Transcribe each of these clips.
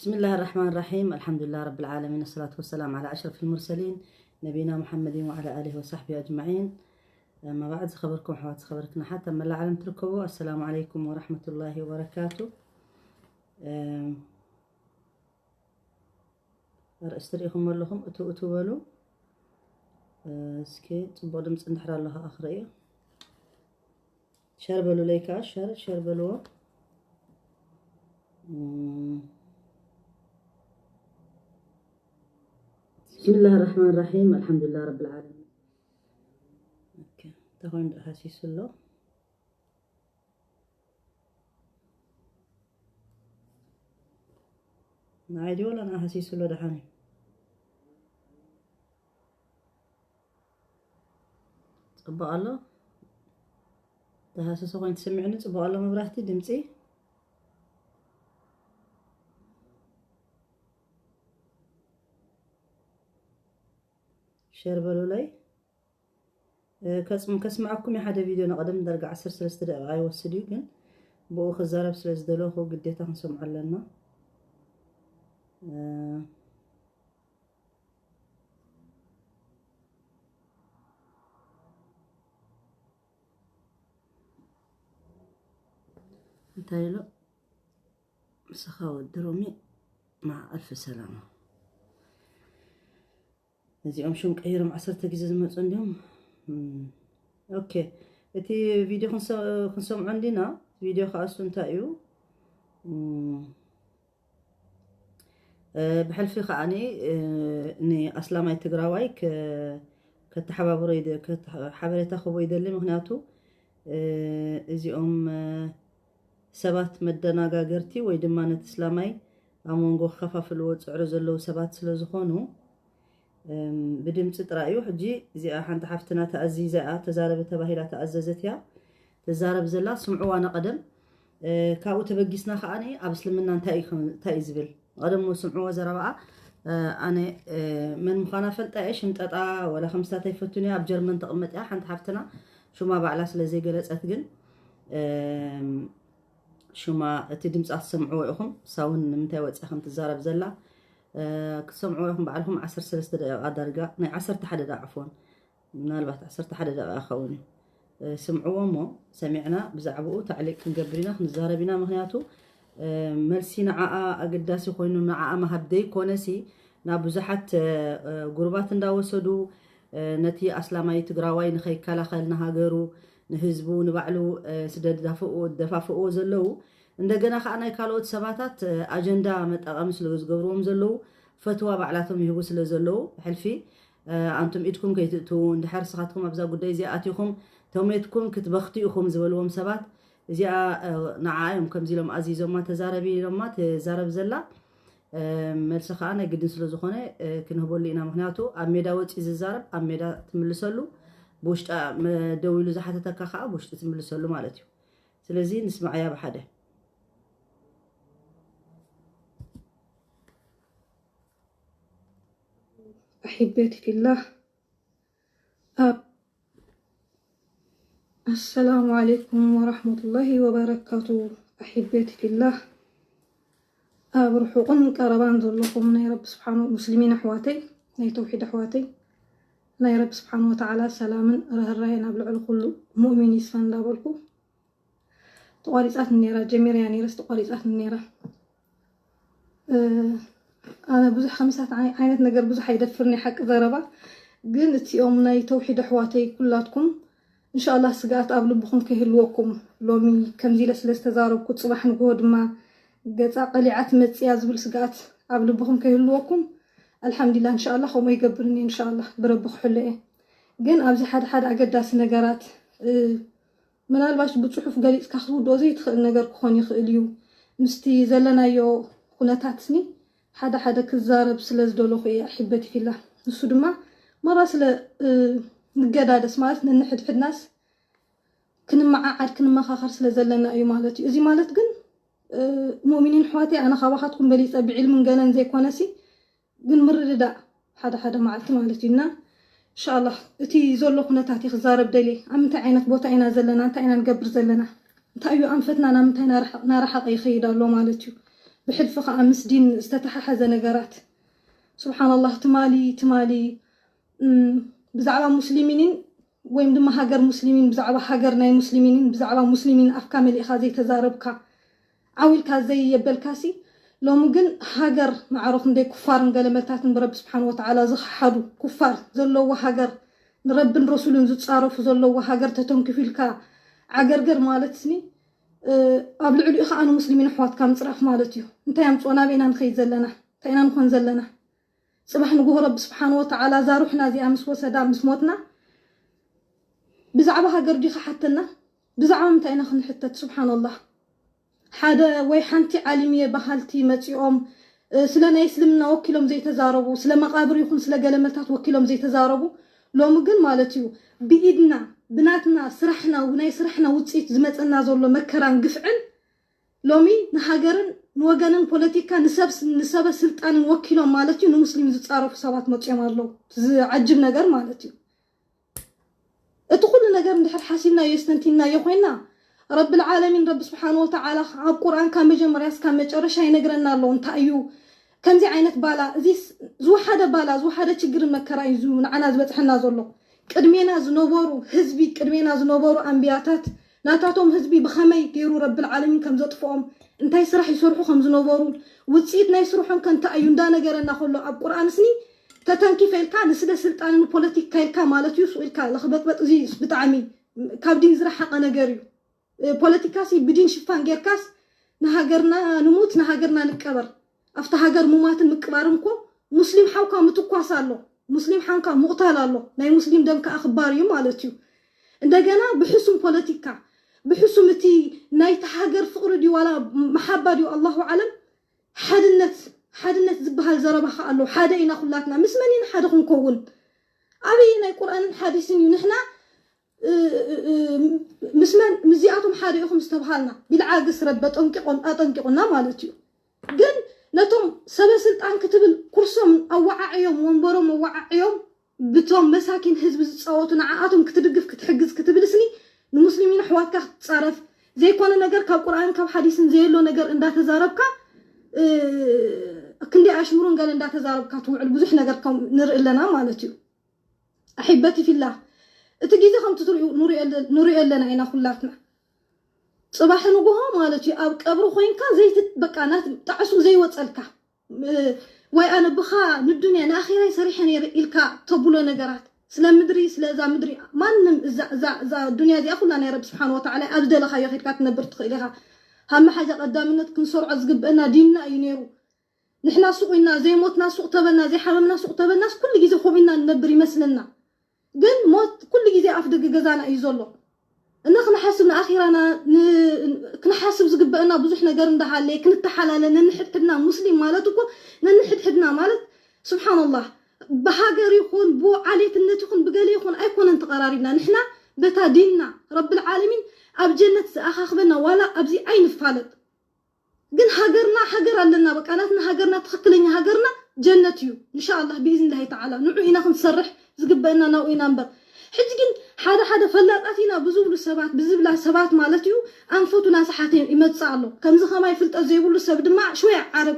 بسم الله الرحمن الرحيم. الحمد لله رب العالمين، الصلاة والسلام على أشرف المرسلين نبينا محمد وعلى آله وصحبه أجمعين. ما بعد خبركم حوات خبركنا حتى ما لا علم تركوا. السلام عليكم ورحمة الله وبركاته. أستريكم لهم أتو ولو سكي تبودم سندحر الله آخرية شربلو ليكا شربلو. بسم الله الرحمن الرحيم. الحمد لله رب العالمين. اوكي تهون حاسيس له عادي ولا انا حاسيس له دحاني صبا الله تحسسوا وين تسمعني صبا الله مبراتي دمصي شربلو لي كسمعكم يا حدا فيديو نقدم درجة 10 دقائق يوصلوا كن بو خزارب سلاس دلوخ وقديتها نسمع لنا انتايلو مسخاو الدرومي مع ألف سلامة. እዚኦም ሹም ቀይሮም 10 ግዜ ዝመጹ እንዲهم ኦኬ እቲ ቪድዮ ክንሰምዑ እንዲና ቪድዮ ካሱ እንታይ እዩ بحلفي خاني اني اسلامي تግራዋይ ከተحባብሮ حبريتا خو يدلي مخنياتو እዚኦም ሰባት መደናጋገርቲ ወይ ድማ ነት እስላማይ አሞንጎ ከፋፍልዎ ጽዕሮ ዘለው ሰባት ስለዝኾኑ بدمت ترايو حجي زي حنت حفتنا تأزيزة تزارب تباهيلا تأززتيا تزارب زلا سمعوا أنا قدم كاو تبجسنا خاني أبسلمنا تايزبل قدم وسمعوا زربعة أنا من مخانفة تايش انت ولا 5 يفتوني أبجر من تقمت حنت حفتنا شو ما بعلاس لزي جلس أثقل شو ما تدمت أسمعوا إخم ساون متوت أخم تزارب زلا كسمعوا لهم بعلهم 10 دقائق درجة 10 دقائق عفوا نالبات 10 دقائق أخوني سمعوا مو سمعنا بزعبوا تعليق نقبرنا نزاربنا مهنياتو ملسينا عاء أقداسي خوينو عاء ما هبدي كونسي نابزحت قربات نداوسدو نتي أسلامي تقراوي نخي كالا خلنا هاجرو نهزبو نبعلو سدد دفافقو زلو እንደገና خانا يكالوت سباتات أجندا متقام ስለዝገብሩም ዘለው فتوى بعلاتهم يهبو ስለዘለው حلفي أنتم إيدكم كيتتو اندحر سخاتكم أبزا قداي زياتيكم توميتكم كتبختيكم زبلوهم سبات زيا نعايم كم زيلهم عزيزهم ما تزاربي لما تزارب زلا ملس خانا قدن ስለዝኾነ كنهبو لينا مخنياتو أميدا وصي ززارب أميدا تملسلو بوشت دويلو زحاتتك خا بوشت تملسلو مالتي ስለዚህ نسمع يا بحده. أحبتي في الله السلام عليكم ورحمة الله وبركاته. أحبتي في الله بروحوا قن كربان ذلكم يا رب سبحانه مسلمين أحواتي يا توحيد أحواتي يا رب سبحانه وتعالى سلاما رهرين أبلع كل مؤمن يسفن دابلكم تقاريسات النيرة جميل يعني رست تقاريسات النيرة أنا بزح 5 عينات نجر بزح يدفرني حق ضربة قلت يومنا توحيد أحواتي كلاتكم إن شاء الله سقات قبل بخم كهلوكم لومي كم زي لسلس تزارب كنت صباح نقود ما قلت قلعت متسياز بالسقات قبل بخم كهلوكم الحمد لله إن شاء الله خو ما يقبرني إن شاء الله بربخ حلقة قن أبزي حد أقداس نجارات من الباش بتصحف قليل كخلو دوزي تخل نجار كخون يخليو مستي زلنا يو خناتاتني حدا كزارب سلاز دولو خويا أحبتي في الله نسو دما مرة سلا نقدادس مالت ننحد في الناس كنما عاد كنما خاخر سلا زلنا أيو مالتي إزي مالت قن مؤمنين حواتي أنا خواخاتكم بليس بعلم قالن زي كونسي قن مرد حدا مالتي إن شاء الله تي زولو خناتاتي خزارب دلي عم تعينك بوتا عينا زلنا انت عينا نقبر زلنا انت أيو أنفتنا أنا متى نارح قيخيدا لو مالتيو بحلف أمس دين استتححز نجارات سبحان الله تمالي بزعبا مسلمين ويم دم هاجر مسلمين بزعبا هاجر ناي مسلمين بزعبا مسلمين أفكامل إخازي تزاربك عاول كازي يبل كاسي لو ممكن هاجر معروف ندي كفار نقلمتات برب سبحانه وتعالى زخحدو كفار زلوا هاجر نرب الرسول زتصارف زلوا هاجر تتم كفيلك عجرجر مالتني قبل علي أنا مسلمين حوات كام صرف مالتيو انت يا مصونا بينا نخيز زلنا تينا نكون زلنا صباح نقول رب سبحانه وتعالى زاروحنا زي أمس وسدا أمس موتنا بزعبها قرديخ حتىنا بزعم تينا خن حتى سبحان الله حدا ويحنتي عالمية بحالتي متيوم سلنا يسلمنا وكلهم زي تزاربوا سلما قابر يكون سلا قلمتات وكلهم زي تزاربوا لو مقل مالتيو بإيدنا بناتنا سرحنا وناي سرحنا وتصيت زمتنا زولو مكران قفعن لومي نهاجرن نوغانن بوليتيكا نسب سلطان وكيلهم مالتيو نمسلم زتصارفوا سبات مطيام الله عجب نجر مالتيو اتقول نجر ندحر حاسبنا يستنتينا يخوينا رب العالمين رب سبحانه وتعالى القرآن كان مجمرياس كان مجرش ينقرنا الله انت ايو كم زي عينت بالا زيس زو حدا تشجر مكرا يزو نعنا زبطحنا زولو قدمينا زنوبورو حزبي قدمينا زنوبورو انبياتات ناتاتهم حزبي بخمي كيرو رب العالمين كم زطفهم انت يسرح يسرحو خم زنوبورو وتصيدنا يسرحون كنت ايو ندا نقرنا خلو القرآن سني تتنكي فيلكا نسد سلطان البوليتيك كايلكا مالتيو سويلكا لخبط زيس بتعمي كابدين زرح حق نقريو بوليتيكاسي بدين شفان غيركاس نهاجرنا نموت نهاجرنا نكبر افتا هاجر ممات مكبارنكو مسلم حوكا متقواسالو مسلم حانكا مقتالالو ناي مسلم دمك اخباريو مالتيو እንደገና بحسم بوليتيكا بحسم تي ناي تهاجر فقر دي ولا محبه دي الله اعلم حدنت زبها زربها الله حدا اينا كلاتنا مسمنين حدكم كون ابي ناي قران حديثين نحنا مسمن مزياتهم حدا يخم استبحالنا بالعاقس ربت أطنقنا مالتيو قل نتم سبا سلطان كتبل كرسهم أوععيهم وانبرهم أوععيهم بتوم مساكين حزب صوتنا عاتهم كتدقف كتحجز كتبلسني المسلمين حواتك تصرف زي كون نجر كقرآن كم حديث زي له نجر إن ده تزاربك كندي عشمرون قال إن ده تزاربك توعد بزح نجر كم نر لنا مالتيو أحبتي في الله تجيزي خم تطري نوري لنا هنا خلاتنا صباح نقوها مالتي أبرو خوين كان زي تبكانات تعسو زي وتصلكا واي أنا بخا الدنيا الأخيرة يسريحن يلكا تبولو نجارات سلام مدري سلا مدري ما نم ذا الدنيا دي أقول لنا يا رب سبحانه وتعالى أبدا لها يا خير كاتنا برتقيلها هم حاجة قدامنا تكون سرعة زقبنا ديننا ينيرو نحنا سوقنا زي موتنا سوق تبنا زي حرمنا سوق تبنا كل جزء خوبنا نبري مثلنا قل موت كل جزء أفدق جزانا يزولو إنك نحاسبنا أخيرانا كنحاسب زقبنا بزحنا قرن ده عليه كنت حلالنا ننحد حدنا مسلم مالتكو ننحد حدنا مالت سبحان الله بهاجر يكون بو عليه النت يكون بقالي يكون أيكون أنت قرارنا نحنا بتا ديننا رب العالمين أب جنة أخاخبنا ولا أبزي أين فالت قل هاجرنا لنا بكاناتنا هاجرنا تخكلين هاجرنا جنتيو إن شاء الله بإذن الله تعالى نوعينا نصرح زقبنا نوعينا نبر حجين حدا فلات أثينا بزبل السبات بزبل السبات مالتيو أنفوتنا سحاتين إمتصالو كم زخما يفلت أزيبول السبت مع شوية عرب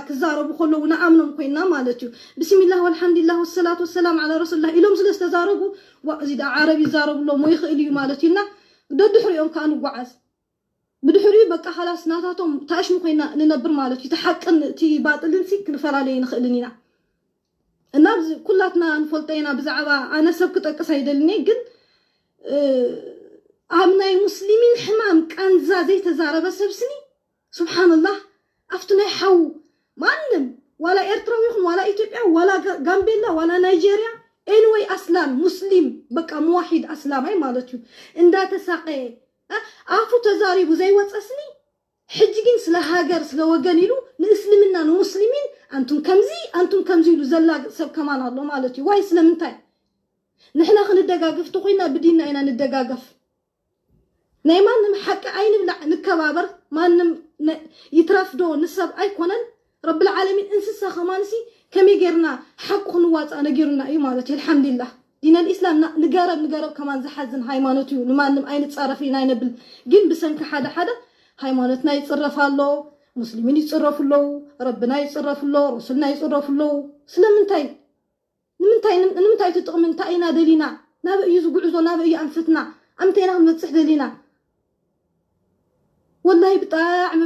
كزارب وخلو نأمنهم كوينا مالتيو بسم الله والحمد لله والصلاة والسلام على رسول الله إلهم سلسة زاربو وزيد عربي زارب الله مويخ إليو مالتينا دحريهم كانوا وعز بدحري بقى خلاص ناتاتهم تاشمو كوينا ننبر مالتيو تحقن تي باطل نسيك نفرالي نخلنينا الناس كلاتنا نفلتينا بزعبا أنا سبكت أكسايد النيجن عمنا مسلمين حمام كان زي تزارب سبسني سبحان الله أفتنا حو مانم ولا إرتراوي ولا إثيوبيا ولا غامبيلا ولا نيجيريا anyway أسلام مسلم بقى موحد أسلام أي مالتيو إن دا تساقي عفو تزارب زي واتسني حجين سلا هاجر سلا وجانيلو نسلمنا المسلمين أنتم كمزي لزلا سب كمان الله مالتي واي سلمنتاي نحنا خندقاقف تقينا بدينا إنا ندقاقف نايمان نم حق عين بلع نكبابر ما نم يترفدو نسب أي كونن رب العالمين انسسا خمانسي كمي غيرنا حق خنوات أنا غيرنا أي مالتي الحمد لله دين الإسلام نقارب كمان زحزن هايمانتي وما نم أين تصرفين أين بل جن بسنك حدا هايمانتنا يتصرف الله مسلمين يتصرفوا له ربنا يتصرف له رسولنا يتصرف له سلامنتاي نمنتاي تطقم انتاينا دلينا نابئ يزقعزو نابئ أنفتنا أمتينا نمتصح دلينا والله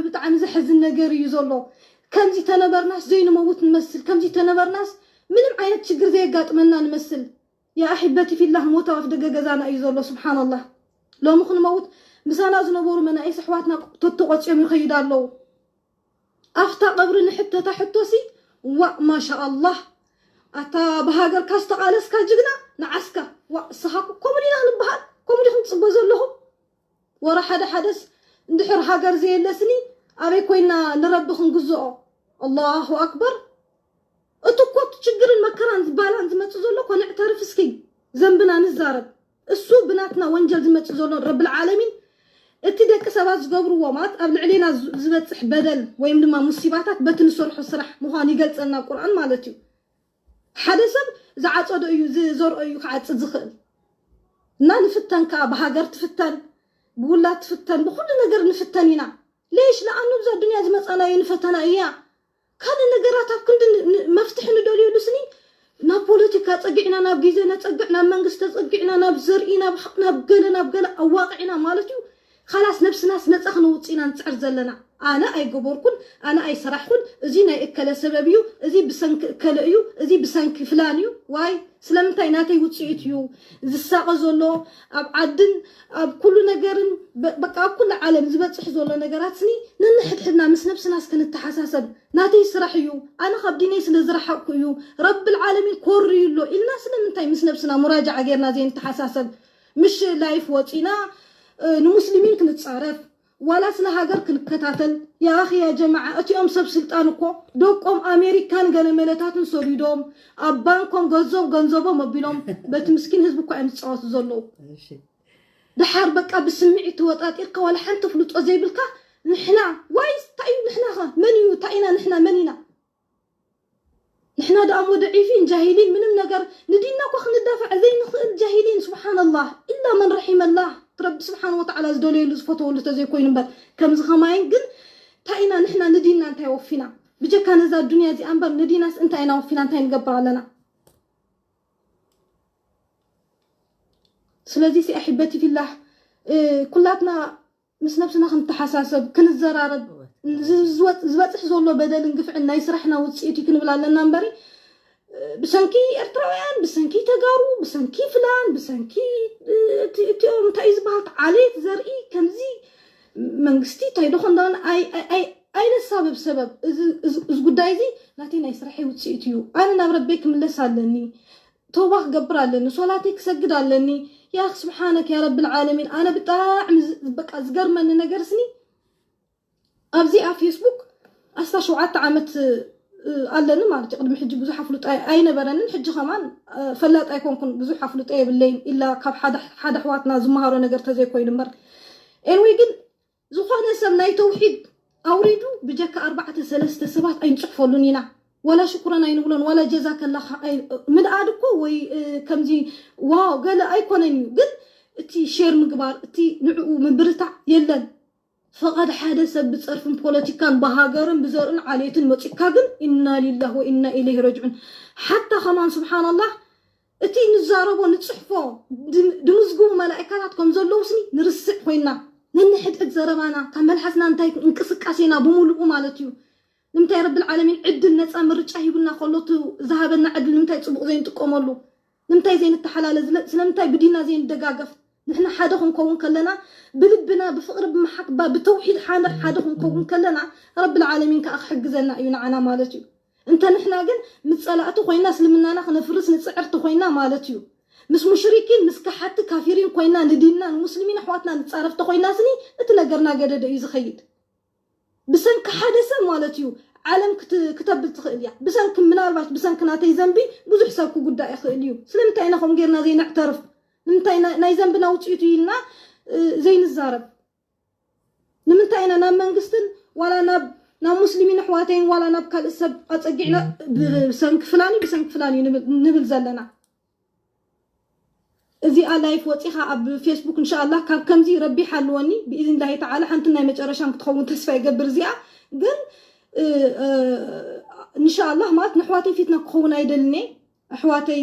بطعم زحزن نجار يزولو كمزي تنبرناس زي نموت نمثل كمزي تنبرناس منم عينت شجر زي قاطمنا نمثل يا أحبتي في الله موت وافدق جزانا يزولو سبحان الله لو مخن موت مسانا زنبور من أي صحواتنا تطقط يوم يخيد الله أفتا قبرنا حتى تحتوسي وما شاء الله أتا بهاجر كاستقالس كجنا نعسكر وصحاب كومرينا نبهات كومري خنصبو زلهم ورا حدث ندحر هاجر زي اللسني أبي كوينا نربخن جزء الله أكبر أتوقعت تشجر المكران زبالان زي ما تزولو كون اعترف سكي ذنبنا نزارب السوق بناتنا وانجل زي ما تزولو رب العالمين اتدك سبات زقبروا ومات قبل علينا زبتصح بدل ويم لما مصيباتات بتنسرح الصرح مهاني قلت لنا القرآن مالتي حدثب زعصد ايو زور ايو كعصد زخل نا نفتن كبهاجر تفتن بولا تفتن بكل نجر نفتنينا ليش لانه بزا الدنيا زمصانا ينفتنا ايا كان النجرات كل مفتح ندوليو لسني نا بوليتيكا تصقعنا نا بغيزنا تصقعنا منغست تصقعنا نا بزرئنا بحقنا بقلنا بقلا اواقعنا مالتي خلاص نفسنا سنصخ نوصينا نصعر زلنا انا اي جبركن انا اي سراحكن ازي ناي اكل سببيو ازي بسنك كليو ازي بسنك فلانيو واي سلامتاي ناتي وصيتيو زساق زلو اب عدن اب كل نجرن بقى كل عالم زبصح زلو نجراتني ننحدحنا مس نفسنا سكنتحاسب ناتي سراحيو انا خبديني سلازرحكيو رب العالمين كوريلو إلنا سلامتاي مس نفسنا مراجعه غيرنا زين تحاسب مش لايف وصينا المسلمين كنتصارف ولا سلا هاجر كنكتاتل يا اخي يا جماعه اتيوم سب سلطانكو دوقوم امريكان غلملاتاتن سوريدوم ابانكم غنزوبو مبيلوم بتمسكين حزبكو امصوت زلو دحار بقى بسمعي توطاطيق ولا حنت فلوط زيبلكا نحنا وايس تايو نحنا منيو تاينا نحنا منينا نحنا دامو ضعيفين جاهلين منم نجر ندينا كو خندافع زي نخل جاهلين سبحان الله الا من رحم الله رب سبحانه وتعالى زدولي لزفتو لتزي كوين بر كم زخماين جن تاينا نحنا ندينا انت وفينا بجا كان ذا الدنيا دي انبر نديناس انت اينا وفينا انت نقبر لنا سلازي سي احبتي في الله كلاتنا مس نفسنا خنتحاسب كنزرارب زبطح زولو بدل نقفعنا يسرحنا وصيتي كنبلا لنا نبري بسنكي ارتراويان بسنكي تقارو بسنكي فلان بسنكي تايز بهالت عليك زرقي كمزي منقستي تايدوخن دان اين سبب از قدايزي ناتينا يسرحي وتسيتيو انا نابربيك ملسالني توباخ قبرالني صلاتي كسجدالني يا اخ سبحانك يا رب العالمين انا بطاعم بقى زقر من نقرسني ابزي على فيسبوك استا شوعات عمت قالنا مالتي قدم حج بزح حفلط اي نبرن حج كمان فلات ايكونكن بزح حفلط اي بالليل الا كاب حدا حواتنا زمهارو نجر تزي كوين مر انوي جن زخونه سمناي توحيد اوريدو بجك 4 سبات اي نصحفولنينا ولا شكرا اي نقولن ولا جزاك الله من ادكو وي كمزي واو قال ايكونني جن تي شير مقبار تي نعو من برتع يلن فقد حدث بصرف بوليتيكان بهاجرن بزرن عليتن مصيكاغن إنا لله وإنا إليه راجعون حتى كمان سبحان الله اتي نزاربو نصحفو دمزغو ملائكاتكم زلوسني نرسق خوينا ننحد زربانا كملحسنا انتي انقسقاسينا بمولو مالتيو نمتاي رب العالمين عدل نصا مرچا يبنا خلوتو ذهبنا عدل نمتاي صبق زين تقوملو نمتاي زين التحلال سلمتاي بدينا زين دغاغف نحن حدهم كون كلنا بلبنا بفقر بمحبة بتوحيد حدهم كون كلنا رب العالمين كأخ حجزنا أيونا عنا مالتيو انت نحنا جن متصلاته خوينا سلمنا نحن فرس نتصعرت خوينا مالتيو مش مشركين مش كحت كافرين خوينا ندينا المسلمين حواتنا نتصرفت خوينا سني اتلقرنا قدد يزخيد بسنك حدث مالتيو عالم كتب تخيل بسنك من 4 بسنك ناتي ذنبي بزو حسابكو قد يخيليو سلمتينا خم غيرنا زي نعترف نمتاينا ناي ذنبنا وصيتينا زين الزارب نمتاينا ناب منغستن ولا ناب مسلمين حواتين ولا ناب كالسب اصقعنا بسنك فلاني نبل زلنا ازي لايف وصيخه اب فيسبوك ان شاء الله كمزي ربي حلوني باذن الله تعالى حنتنا مجرشان كتخون تسفا يقبر زيا ግን ان شاء الله مات نحواتي فيتنا كخون ايدلني احواتي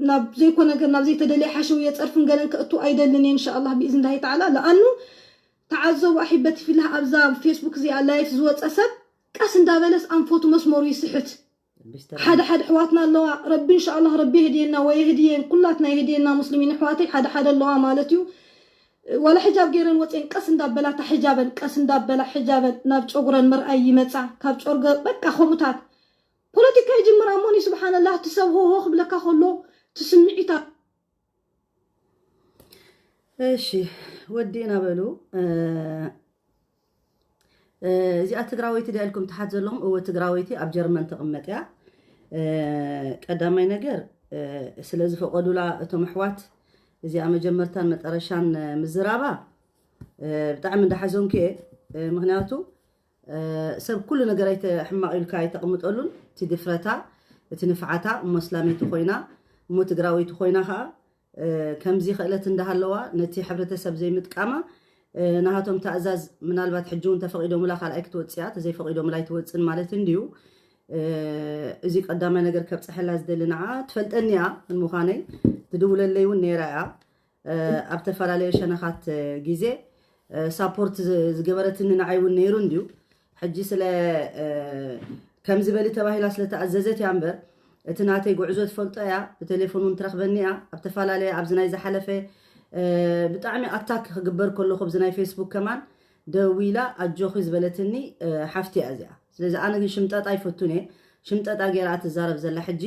ناب زي كون ነገር ናብ زي تدلي حشويه صرفن ገለን ከእቱ አይደልني ان شاء الله باذن الله تعالى لانه تعذبوا احبتي في الله ابزا فيسبوك زي لايف زوصسب قاس እንዳበለስ አንፎቱ መስመሩ ይስሕት حد حواتنا الله ربي ان شاء الله ربي يهدينا ويهدين كلاتنا يهدينا مسلمين حواتي حد الله مالتيو ولا حجاب غيرن وطين قس እንዳበላ حجابن قس እንዳበላ حجابن ናብ ጨጉረን مرأي يمصا ካብ ጨርገ በቃ خموتات ፖለቲካ ይጅምራ ሞኒ سبحان الله تسبه هو خبلك خلو تسمعيتا እሺ ودينا بلو እዚኣ ትግራዊት ዲልኩም ተሓት ዘለኹም እወ ትግራዊት ኣብ ጀርመን ተቐመጥ ያ ቀዳማይ ነገር ስለዚ ፈቀዱላ እቶም ኣሕዋት እዚኣ መጀመርታን መጠረሻን ምዝራባ ብጣዕሚ እንዳሓዘንኩ ምክንያቱ ሰብ ኩሉ ነገር ሕማቕ ኢልካ ይተቐምጠሉን እቲ ድፍረታ እቲ ንፍዓታ ሙስላሚት ኮይና እሞ ትግራዊት ኮይና ከዓ ከምዚ ክእለት እንዳሃለዋ ነቲ ሕብረተሰብ ዘይምጥቃማ ናሃቶም ተኣዛዝ ምናልባት ሕጂውን ተፈቂዶም ላ ካልኣይ ክትወፅያ ተዘይፈቂዶም ላይ ትወፅን ማለት እንዲዩ እዚ ቀዳማይ ነገር ከብፅሐላ ዝደሊ ንዓ ትፈልጠኒያ ንምዃነይ ትድውለለይ እውን ነይራ እያ ኣብ ተፈላለየ ሸነኻት ግዜ ሳፖርት ዝገበረትኒ ንዓይ እውን ነይሩ እንዲዩ ሕጂ ስለ ከም ዝበሊ ተባሂላ ስለተኣዘዘት እያ እምበር እቲ ናተይ ጉዕዞ ትፈልጦ እያ ብቴሌፎን እውን ትረኽበኒ እያ ኣብ ተፈላለየ ኣብዚ ናይ ዝሓለፈ ብጣዕሚ ኣታክ ክግበር ከለኹ ኣብዚ ናይ ፌስቡክ ከማን ደዊላ ኣጆኺ ዝበለትኒ ሓፍቲ እያ እዚኣ ስለዚ ኣነ ግን ሽምጠጣ ይፈቱን እየ ሽምጠጣ ገይራ ትዛረብ ዘላ ሕጂ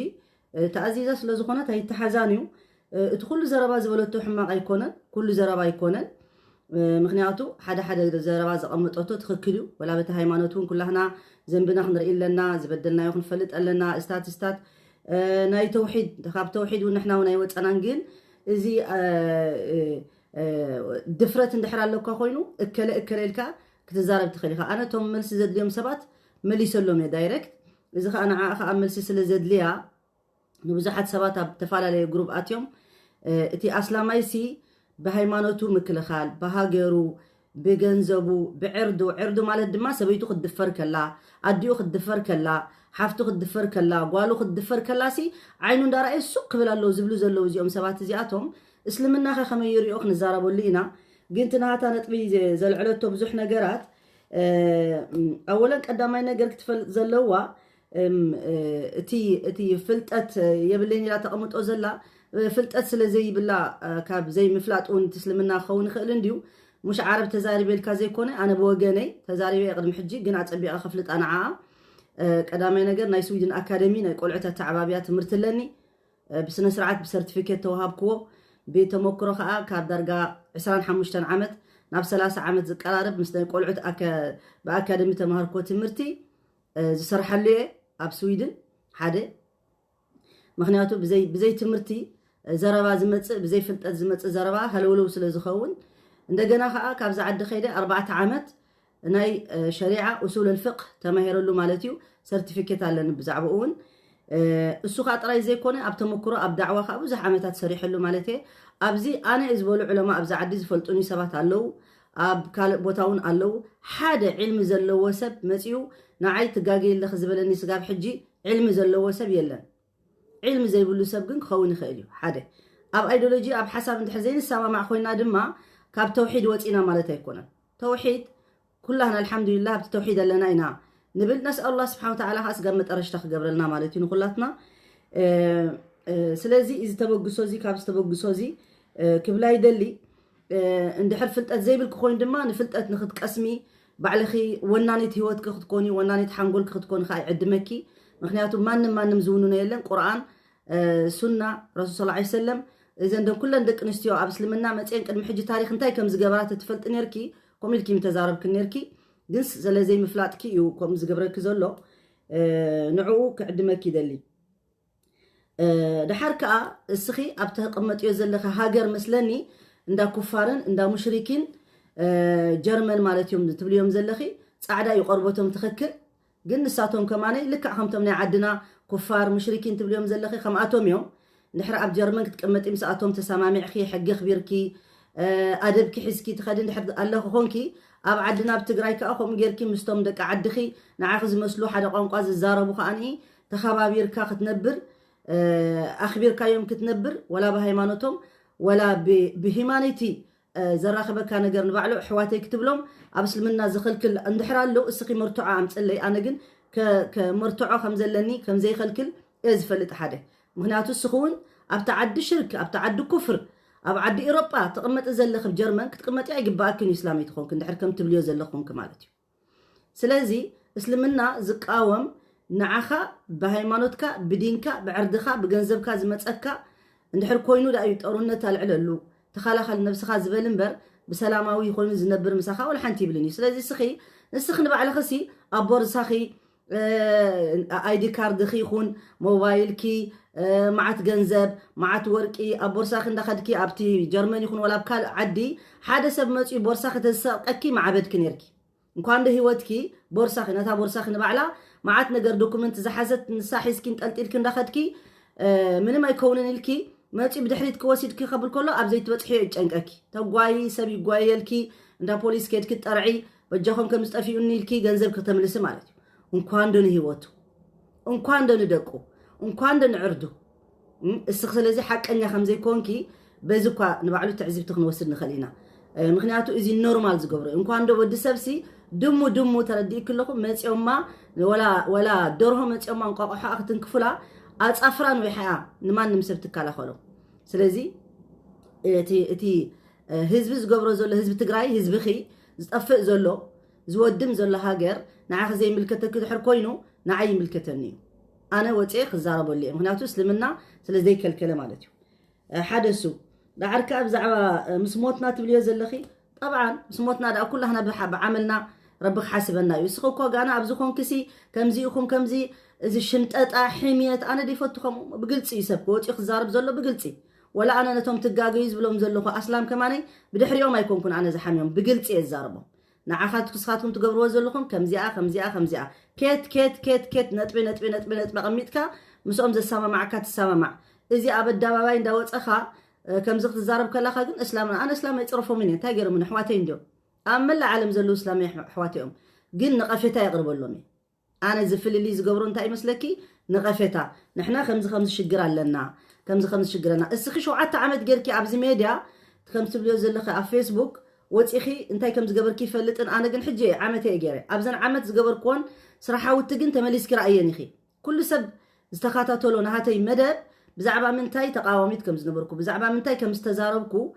ተኣዚዛ ስለ ዝኾነት ኣይተሓዛን እዩ እቲ ኩሉ ዘረባ ዝበለቶ ሕማቕ ኣይኮነን ኩሉ ዘረባ ኣይኮነን ምክንያቱ ሓደ ዘረባ ዘቐምጠቶ ትኽክል እዩ ወላ በቲ ሃይማኖት እውን ኩላህና ዘንብና ክንርኢ ኣለና ዝበደልናዮ ክንፈልጥ ኣለና እስታት ናይ ተውሒድ ካብ ተውሒድ እውን ንሕና እውን ኣይወፀናን ግን እዚ ድፍረት እንድሕር ኣለካ ኮይኑ እከለ ኢልካ ክትዛረብ ትኽእል ኢኻ ኣነ ቶም መልሲ ዘድልዮም ሰባት መሊሰሎም እየ ዳይሬክት እዚ ከዓ ንዓ ከዓ መልሲ ስለ ዘድልያ ንብዙሓት ሰባት ኣብ ተፈላለየ ግሩፕ ኣትዮም እቲ ኣስላማይሲ ብሃይማኖቱ ምክልኻል ብሃገሩ ብገንዘቡ ብዕርዱ ማለት ድማ ሰበይቱ ክትድፈር ከላ ኣዲኡ ክትድፈር ከላ ሓፍቱ ክትድፈር ከላ ጓሉ ክትድፈር ከላሲ ዓይኑ እንዳርኣየ ሱቅ ክብል ኣለዉ ዝብሉ ዘለዉ እዚኦም ሰባት እዚኣቶም እስልምና ከመይ ይሪኦ ክንዛረበሉ ኢና ግን ትናሃታ ነጥቢ ዘልዕለቶ ብዙሕ ነገራት ኣወለን ቀዳማይ ነገር ክትፈልጥ ዘለዋ እቲ ፍልጠት የብለኝ ኢላ ተቐምጦ ዘላ ፍልጠት ስለዘይብላ ካብ ዘይምፍላጥ እውን እስልምና ክኸውን ይኽእል እንድዩ مش عارف تزارب الكازي كونه أنا بوجني تزارب يقدم حجي جن عتبي أخفلت أنا قدامي نجر ناي سويدن أكاديمي نقول عتا تعبابيات مرتلني بسنة سرعات بسرتيفيكت توهاب كو بتمكره خا كدرجة 25 عمت ناب 3 عمت زقرارب مستني يقول عت بأكاديمي تمهر كو تمرتي زسرح لي أب سويدن حدا مخنياتو بزي تمرتي زربا زمت بزي فلت زمت زربا هلولو سلازخون እንደገና ከዓ ካብዛ ዓዲ ኸይደ 4 ዓመት ናይ ሸሪዓ أصول الفقه ተማሂረሉ ማለት እዩ ሰርቲፊኬት ኣለኒ ብዛዕባኡ እውን እሱ ከዓ ጥራይ ዘይኮነ ኣብ ተመክሮ ኣብ ዳዕዋ ከዓ ብዙሕ ዓመታት ሰሪሐሉ ማለት እዩ ኣብዚ ኣነ ዝበሉ ዑለማ ኣብዛ ዓዲ ዝፈልጡኒ ሰባት ኣለው ኣብ ካልእ ቦታ እውን ኣለው ሓደ ዒልሚ ዘለዎ ሰብ መፅኡ ንዓይ ትጋገይለ ዝብለኒ ስጋብ ሕጂ ዒልሚ ዘለዎ ሰብ የለን ዒልሚ ዘይብሉ ሰብ ግን ክኸውን ይኽእል እዩ ሓደ ኣብ አይዲዮሎጂ ኣብ ሓሳብ እንድሕር ዘይንሰማማዕ ኮይና ድማ كاب توحيد واتينا مالتها يكون توحيد كلنا الحمد لله بتوحيد لنا إنا نبل نسأل الله سبحانه وتعالى خاص قامت أرشتخ قبلنا مالتين وخلاتنا سلازي إذا تبغى سوزي كاب تبغى سوزي كبلا يدلي عند حرف فلتات زي بالكخوين دما نفلتات نخد قسمي بعلخي ونانيت هوت كخد كوني ونانيت حنقول كخد كون خاي عد مكي مخنياتو ما نمزوننا يلن قرآن سنة رسول صلى الله عليه وسلم إذا عندهم كلنا دك نستيو عبس لمنا متين قد محج تاريخ انتاي كم زجبرات تفلت نيركي كم يلكي متزارب كنيركي جنس زل زي مفلاتكي وكم زجبرك زلوا نعو كعدمكي دلي ده حركة السخي أبته قمت يزل لك هاجر مثلني عند كفارن عند مشركين جرمن مالتهم تبليهم زلخي سعدا يقربتهم تخكر جن ساتهم كمان لك عمتهم عدنا كفار مشركين تبليهم زلخي خماتهم يوم نحرق أب جرمن كتقمت إمساتهم تسامع خي حق خبيركي أدبك حسكي تخدين نحرق الله خونكي اب عدنا بتግራይ كاخم غيركي مستوم دق عدخي نعاخ زمسلو حدا قنقا ززاربو خاني تخبابيركا ختنبر اخبيركا يوم كتنبر ولا بهيمانتهم ولا بهيمانيتي زراخبك نجر نبعلو حواتي كتبلهم ابسلمنا زخلكل اندحرالو اسقي مرتعه امصلي انا جن كمرتعه خمزلني كم زي خلكل از فلت حدا مغنياتو سخون اب تعدي شرك اب تعدي كفر اب عدي اوروبا تقمط زلخ بجرمن كتقمط يغباكن اسلامي تخون كندحر كم تبليو زلخكم كمالتي سلازي اسلمنا زقاوم نعخا بهيمانوتكا بدينكا بعردخا بغنزبكا زمصكا اندحر كوينو دايو طورنت العللو تخالخل نفسها زبلنبر بسلاماوي يخون زنبر مسخا ولا حنتي بلني سلازي سخي نسخن بعلى خسي ابور سخي ايدي كارد خي يخون موبايل كي معت جنزب معت ورقي ابورساخ اندخدكي ابتي جرمن يخون ولا بكال عدي حدا سب مصي بورساخ تسقكي معبد كنيركي እንኳን በህይወትኪ ቦርሳኺ ነታ ቦርሳኺ ንባዕላ ማዓት ነገር ዶክመንት ዝሓዘት ንሳሒስኪን ጠልጢልኪ እንዳኸድኪ ምንም ኣይከውንን ኢልኪ መጪ ብድሕሪት ክወሲድኪ ኸብል ከሎ ኣብ ዘይትበጽሒ ይጨንቀኪ ተጓይ ሰብ ይጓየልኪ እንዳ ፖሊስ ከድኪ ጠርዒ በጃኹም ከም ዝጠፊኡኒ ኢልኪ ገንዘብ ከተምልስ ማለት እዩ እንኳን ደን ህይወቱ እንኳን ደን ደቁ እንኳን ደን ዕርዱ እስኽ ስለዚ ሓቀኛ ከም ዘይኮንኪ በዝኳ ንባዕሉ ትዕዝብቲ ክንወስድ ንኽእል ኢና ምክንያቱ እዚ ኖርማል ዝገብሮ እንኳን ዶ ወዲ ሰብሲ ድሙ ተረዲእ ክለኹም መጽዮማ ወላ ደርሆ መጽዮማ እንቋቋሓ ክትንክፍላ ኣጻፍራን ወይ ሓያ ንማንም ሰብ ትካላኸሎ ስለዚ እቲ ህዝቢ ዝገብሮ ዘሎ ህዝቢ ትግራይ ህዝቢኺ ዝጠፍእ ዘሎ ዝወድም ዘሎ ሃገር ንዓኺ ዘይምልከተክ ድሕር ኮይኑ ንዓይ ይምልከተኒ እዩ ኣነ ወፅኤ ክዛረበሉ እየ ምክንያቱ እስልምና ስለዘይከልከለ ማለት እዩ ሓደ እሱ دعرك بزعبة مسموتنا تبليو زلخي طبعا مسموتنا دا كلنا بعملنا ربك حاسبنا يسخوكو غانا ابزخون كسي كمزيكم كمزي زي شنططا حميت انا دي فتكم بقلصي يسبكو وطي خزارب زلو بقلصي ولا انا نتوم تغاغيز بلوم زلخو اسلام كماني بدحريوم ايكونكن انا زحاميوم بقلصي يزاربو نعخات كسخاتكم تغبروا زلخم كمزيا كيت نطبي قميتكا مسوم زسامع معك تسامع ازي ابداباي انداوصخا كم زخت الزارب كلا خاجن اسلامنا انا اسلام يصرفوا مني تاجر من حواتين دو اما العالم زلو اسلامي حواتيهم قل نقفتا يقربوا لهم انا زفل اللي زقبرون تاع مسلكي نقفتا نحنا خمس شجر لنا خمس شجر لنا اسخي شو عتا عمد غيركي ابز ميديا خمس بليو زلخي على فيسبوك وتخي انتي كم زقبر كيف فلطن انا كن حجي عمتي اجري ابزن عمت زقبر كون صراحه وتجن تمليسك رايني خي كل سب استخاتاتولو نهاتي مدد بزعبا منتاي تقاوميت كم زنبركو بزعبا منتاي كم استزاربكو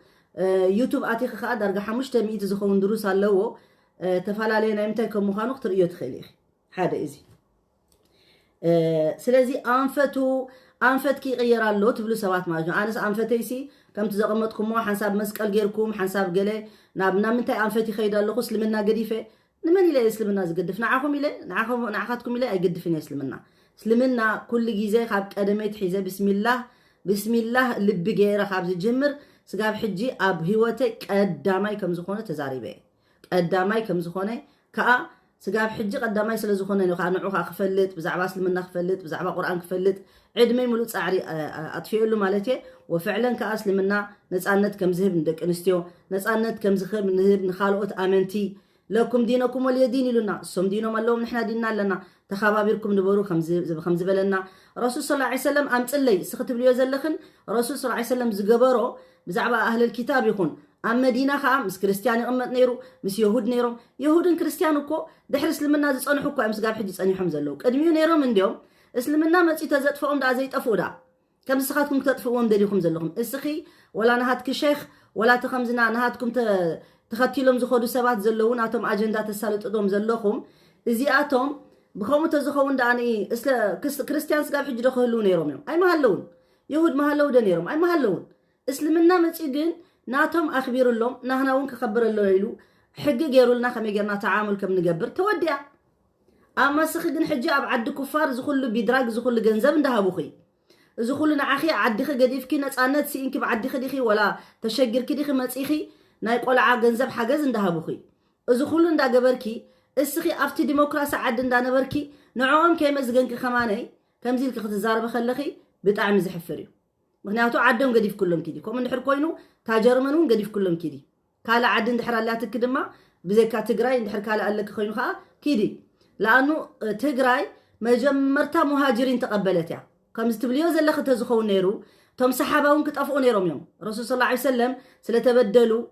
يوتيوب اتيخ خا درجه 500 زخون دروس አለዎ ተፋላለየና ምንታይ ከም ምዃኑ ክትርእዮ ትኽእል ኢኺ ሓደ እዚ ስለዚ አንፈትኪ ይቀየራሎ ትብሉ ሰባት ማለት ነው ኣነስ አንፈተይሲ ከምቲ ዘቀመጥኩሞ ሓንሳብ መስቀል ጌርኩም ሓንሳብ ገለ ናብና ምንታይ አንፈት ይኸይዳለኹ እስልምና ገዲፈ ንመን ኢለ እስልምና ዝገድፍ ንዓኹም ኢለ ንዓኻትኩም ኢለ ኣይገድፍን እስልምና اسلمنا كل جيزة خاب قدمت حيزة بسم الله لب جيرة خاب زجمر سقاب حجي أب هوتك قدامي كم زخونة تزاريبه قدامي كم زخونة كأ سقاب حجي قدامي سلا زخونة نخا نعوخا خفلت بزعبا اسلمنا خفلت بزعبا قرآن خفلت عدمي ملوت أعري أطفئ له مالتي وفعلا كأسلمنا نسألت كم زهب ندك انستيو نسألت كم زخب نهب نخالقت آمنتي لكم دينكم وليدين لنا سم دينهم اللهم نحنا ديننا لنا تخابابيركم نبرو خمز بلنا رسول صلى الله عليه وسلم أمتلي سختب ليو زلخن رسول صلى الله عليه وسلم زقبرو بزعبا أهل الكتاب يكون أما دينا خام مس كريستياني أمت نيرو مس يهود نيرو يهودن كريستيانو كو دحر اسلمنا زصنحو كو أمس قاب حجي صني حمزلو قدميو نيرو من ديوم اسلمنا مصي تزطفهم دا زي طفودا كم سخاتكم تطفوهم دليكم زلهم اسخي ولا نهاتك شيخ ولا تخمزنا نهاتكم تخاتيلهم زخودو سبات زلون اتم اجندا تسالطدوم زلخم ازياتهم بخوم تزخون داني كريستيان سقاب حج دخلو نيروم اي مهلون يهود مهلو دنيروم اي مهلون اسلمنا مصي جن ناتهم اخبير لهم نحناون كخبر له يلو حق غيرولنا خمي غيرنا تعامل كم نقبر توديا اما سخ جن حج اب عد كفار زخلو بيدراج زخلو جنزب اندهابوخي زخلنا عخي عدخي قديفكي نصانت سينك بعدخي دخي ولا تشجركي دخي مصيخي ناي قلعه ገንዘብ حجز እንዳሃቡኺ እዚ ሁሉ እንዳገበርኪ እስኺ ኣብቲ ዲሞክራሲ ዓድ እንዳነበርኪ ንዖም ከመዝገንኪ ከማነይ ከምዚ ኢልክ ክትዛረበ ከለኺ ብጣዕሚ ዝሕፍር እዩ ምክንያቱ ዓዶም ገዲፍ ኩሎም ኪዲ ከም እንድሕር ኮይኑ ታጀርመኑን ገዲፍ ኩሎም ኪዲ ካለ ዓድ እንድሕር ኣላትክ ድማ بزيكا تجراي ندحر كالا قال لك خينو خا كيدي لانه تجراي مجمرتا مهاجرين تقبلتها كم استبليو زلخ تزخون نيرو توم صحاباون كطفقوا نيروم يوم رسول صلى الله عليه وسلم سلتبدلوا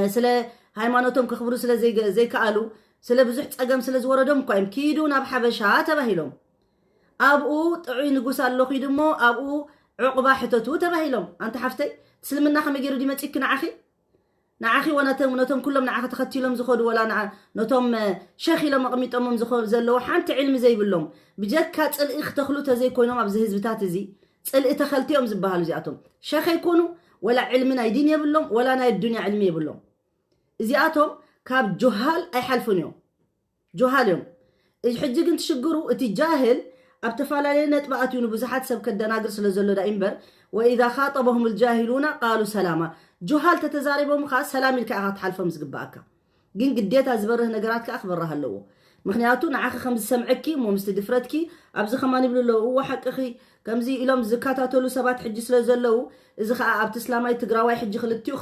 سلا ሃይማኖቶም ከኽብሩ ስለ ዘይከኣሉ ስለ ብዙሕ ፀገም ስለ ዝወረዶም ቆይም ኪዱ ናብ ሓበሻ ተባሂሎም ኣብኡ ጥዑይ ንጉስ ኣለኹ ድሞ ኣብኡ ዕቁባ ሕተቱ ተባሂሎም አንተ ሓፍተይ እስልምና ከመይ ገይሩ ዲመጪክ ንዓኺ ወነቶም ኩሎም ንዓኺ ተኸቲሎም ዝኸዱ ወላ ነቶም ሸኽ ኢሎም ኣቕሚጦሞም ዝኸዱ ዘለዉ ሓንቲ ዕልሚ ዘይብሎም ብጀካ ፅልኢ ክተኽሉ ተዘይኮይኖም ኣብዚ ህዝብታት እዚ ፅልኢ ተኸልቲኦም ዝበሃሉ እዚኣቶም ሸኽ ኣይኮኑ ወላ ዕልሚ ናይ ዲን የብሎም ወላ ናይ ዱንያ ዕልሚ የብሎም እዚኣቶም ካብ ጆሃል ኣይሓልፉን እዮም ጆሃል እዮም ሕጂ ግን ትሽግሩ እቲ ጃህል ኣብ ተፈላለየ ነጥባኣት እዩ ብዙሓት ሰብ ከደናግር ስለ ዘሎ ዳ እምበር وإذا خاطبهم الجاهلون قالوا سلاما ጆሃል ተተዛሪቦም ኻ ሰላም ኢልካ ኢኻ ትሓልፎም ዝግባእካ ግን ግዴታ ዝበርህ ነገራት ከኣኽበረህ ኣለዎ ምክንያቱ ንዓኺ ከም ዝሰምዐኪ እሞ ምስቲ ድፍረትኪ ኣብዚ ኸማን ይብሉ ኣለዉ እዋ ሓቅኺ ከምዚ ኢሎም ዝከታተሉ ሰባት ሕጂ ስለ ዘለዉ እዚ ከዓ ኣብቲ እስላማይ ትግራዋይ ሕጂ ክልቲኡ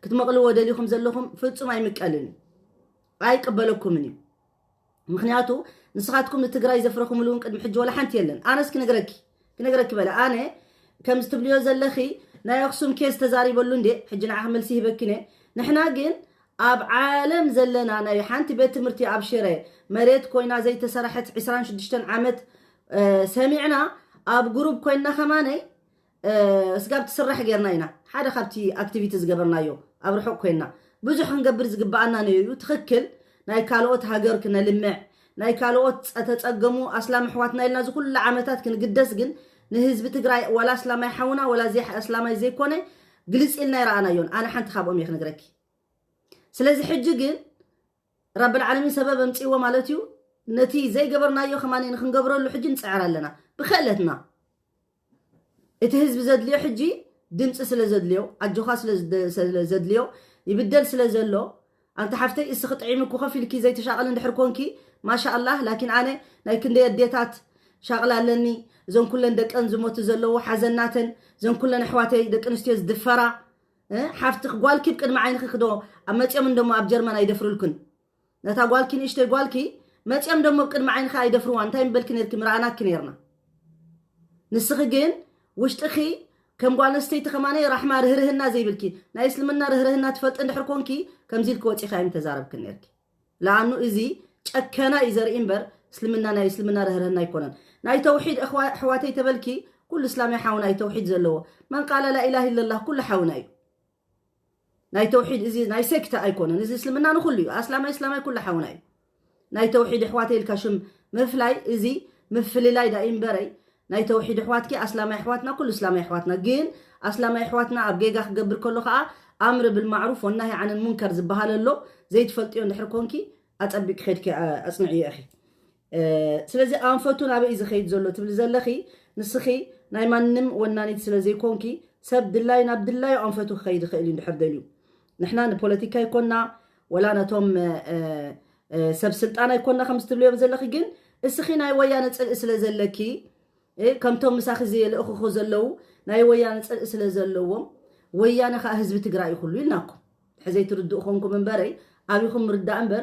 ክትመቕልዎ ደሊኹም ዘለኹም ፍጹም ኣይምቀልን ኣይቅበለኩምን እዩ ምክንያቱ ንስኻትኩም ንትግራይ ዘፍረኹምሉ እውን ቅድሚ ሕጂ ወላ ሓንቲ የለን ኣነስ ክነግረኪ በለ ኣነ ከም ዝትብልዮ ዘለኺ ናይ ኣክሱም ኬስ ተዛሪበሉ እንዴ ሕጂ ንዓኺ መልሲ ይበኪነ ንሕና ግን ኣብ ዓለም ዘለና ናይ ሓንቲ ቤት ትምህርቲ ኣብ ሽረ መሬት ኮይና ዘይተሰራሐት 26 ዓመት ሰሚዕና ኣብ ግሩፕ ኮይና ኸማነይ እስጋብ ትስራሕ ጌርና ኢና ሓደ ካብቲ ኣክቲቪቲ ዝገበርናዮ ኣብ ርሑቕ ኮይና ብዙሕ ክንገብር ዝግባአና ነዩ ትኽክል ናይ ካልኦት ሃገር ክነልምዕ ናይ ካልኦት ተፀገሙ ኣስላም ኣሕዋትና ኢልና ዝኩሉ ዓመታት ክንግደስ ግን ንህዝቢ ትግራይ ወላ እስላማይ ሓውና ወላ ዘይ እስላማይ ዘይኮነ ግልጽ ኢልና ይረኣናዮን ኣነ ሓንቲ ካብኦም እየ ክነግረኪ ስለዚ ሕጂ ግን ረብ العالمين ሰበብ ኣምፂዎ ማለት እዩ ነቲ ዘይገበርናዮ ኸማን ንክንገብረሉ ሕጂ ንፅዕር ኣለና ብክእለትና እቲ ህዝቢ ዘድልዮ ሕጂ ድምፂ ስለ ዘድልዮ ኣጆኻ ስለ ዘድልዮ ይብደል ስለ ዘሎ አንተ ሓፍተይ እስኺ ጥዒምኩ ከፊልኪ ዘይተሻቀል እንድሕር ኮንኪ ማሻአላህ ላኪን ኣነ ናይ ክንደይ ኣዴታት ሻቅላ ኣለኒ እዞም ኩለን ደቀን ዝሞቱ ዘለዉ ሓዘናተን እዞም ኩለን ኣሕዋተይ ደቂ ኣንስትዮ ዝድፈራ ሓፍቲ ጓልኪ ብቅድሚ ዓይንኺ ክዶ ኣብ መፅኦም ደሞ ኣብ ጀርመን ኣይደፍሩልኩን ነታ ጓልኪ ንእሽተይ ጓልኪ መፅኦም ደሞ ብቅድሚ ዓይንኺ ኣይደፍሩዋ እንታይ ምበልኪ ነርኪ ምርኣናኪ ነርና ንስኺ ግን ውሽጥኺ ከም ጓል ኣንስተይቲ ኸማነይ ራሕማ ርህርህና ዘይብልኪ ናይ እስልምና ርህርህና ትፈልጥ እንድሕር ኮንኪ ከምዚ ኢልክ ወፂኻ እዮም ተዛረብክ ነርኪ ለኣኑ እዚ ጨከና እዩ ዘርኢ እምበር እስልምና ናይ እስልምና ርህርህና ኣይኮነን ናይ ተውሒድ ኣሕዋተይ ተበልኪ ኩሉ እስላማይ ሓውና እዩ ተውሒድ ዘለዎ መን ቃለ ላ ኢላሃ ኢለላህ ኩሉ ሓውና እዩ ናይ ተውሒድ እዚ ናይ ሴክታ ኣይኮነን እዚ እስልምና ንኩሉ እዩ እስላማይ ኩሉ ሓውና እዩ ናይ ተውሒድ ኣሕዋተይ ኢልካ ሽም ምፍላይ እዚ ምፍልላይ ዳ እምበረይ ናይ ተውሒድ ኣሕዋትኪ እስላማይ ኣሕዋትና ኩሉ እስላማይ ኣሕዋትና ግን እስላማይ ኣሕዋትና ኣብ ጌጋ ክገብር ከሎ ከዓ ኣምር بالمعروف والنهي عن المنكر ዝበሃል ኣሎ ዘይትፈልጥዮ እንድሕር ኮንኪ ኣፀቢቅ ኸድኪ ኣጽንዕዮ ኣኺ ስለዚ ኣንፈቱ ናብ እዚ ኸይድ ዘሎ ትብል ዘለኺ ንስኺ ናይ ማንም ወናኒት ስለ ዘይኮንኪ ሰብ ድላይ ናብ ድላይ ኣንፈቱ ኸይድ ኽእል እንድሕር ደልዩ ንሕና ንፖለቲካ ይኮንና ወላ ነቶም ሰብ ስልጣን ኣይኮንና ከም ዝትብልዮም ዘለኺ ግን እስኺ ናይ ወያነ ፅልኢ ስለ ዘለኪ ከምቶም ምሳኺ ዝልእኽኹ ዘለዉ ናይ ወያነ ፅልኢ ስለ ዘለዎም ወያነ ከዓ ህዝቢ ትግራይ ኩሉ ኢልናኩም ሕዘይ ትርድኡ ኾንኩም እምበረይ ኣብይኹም ምርዳእ እምበር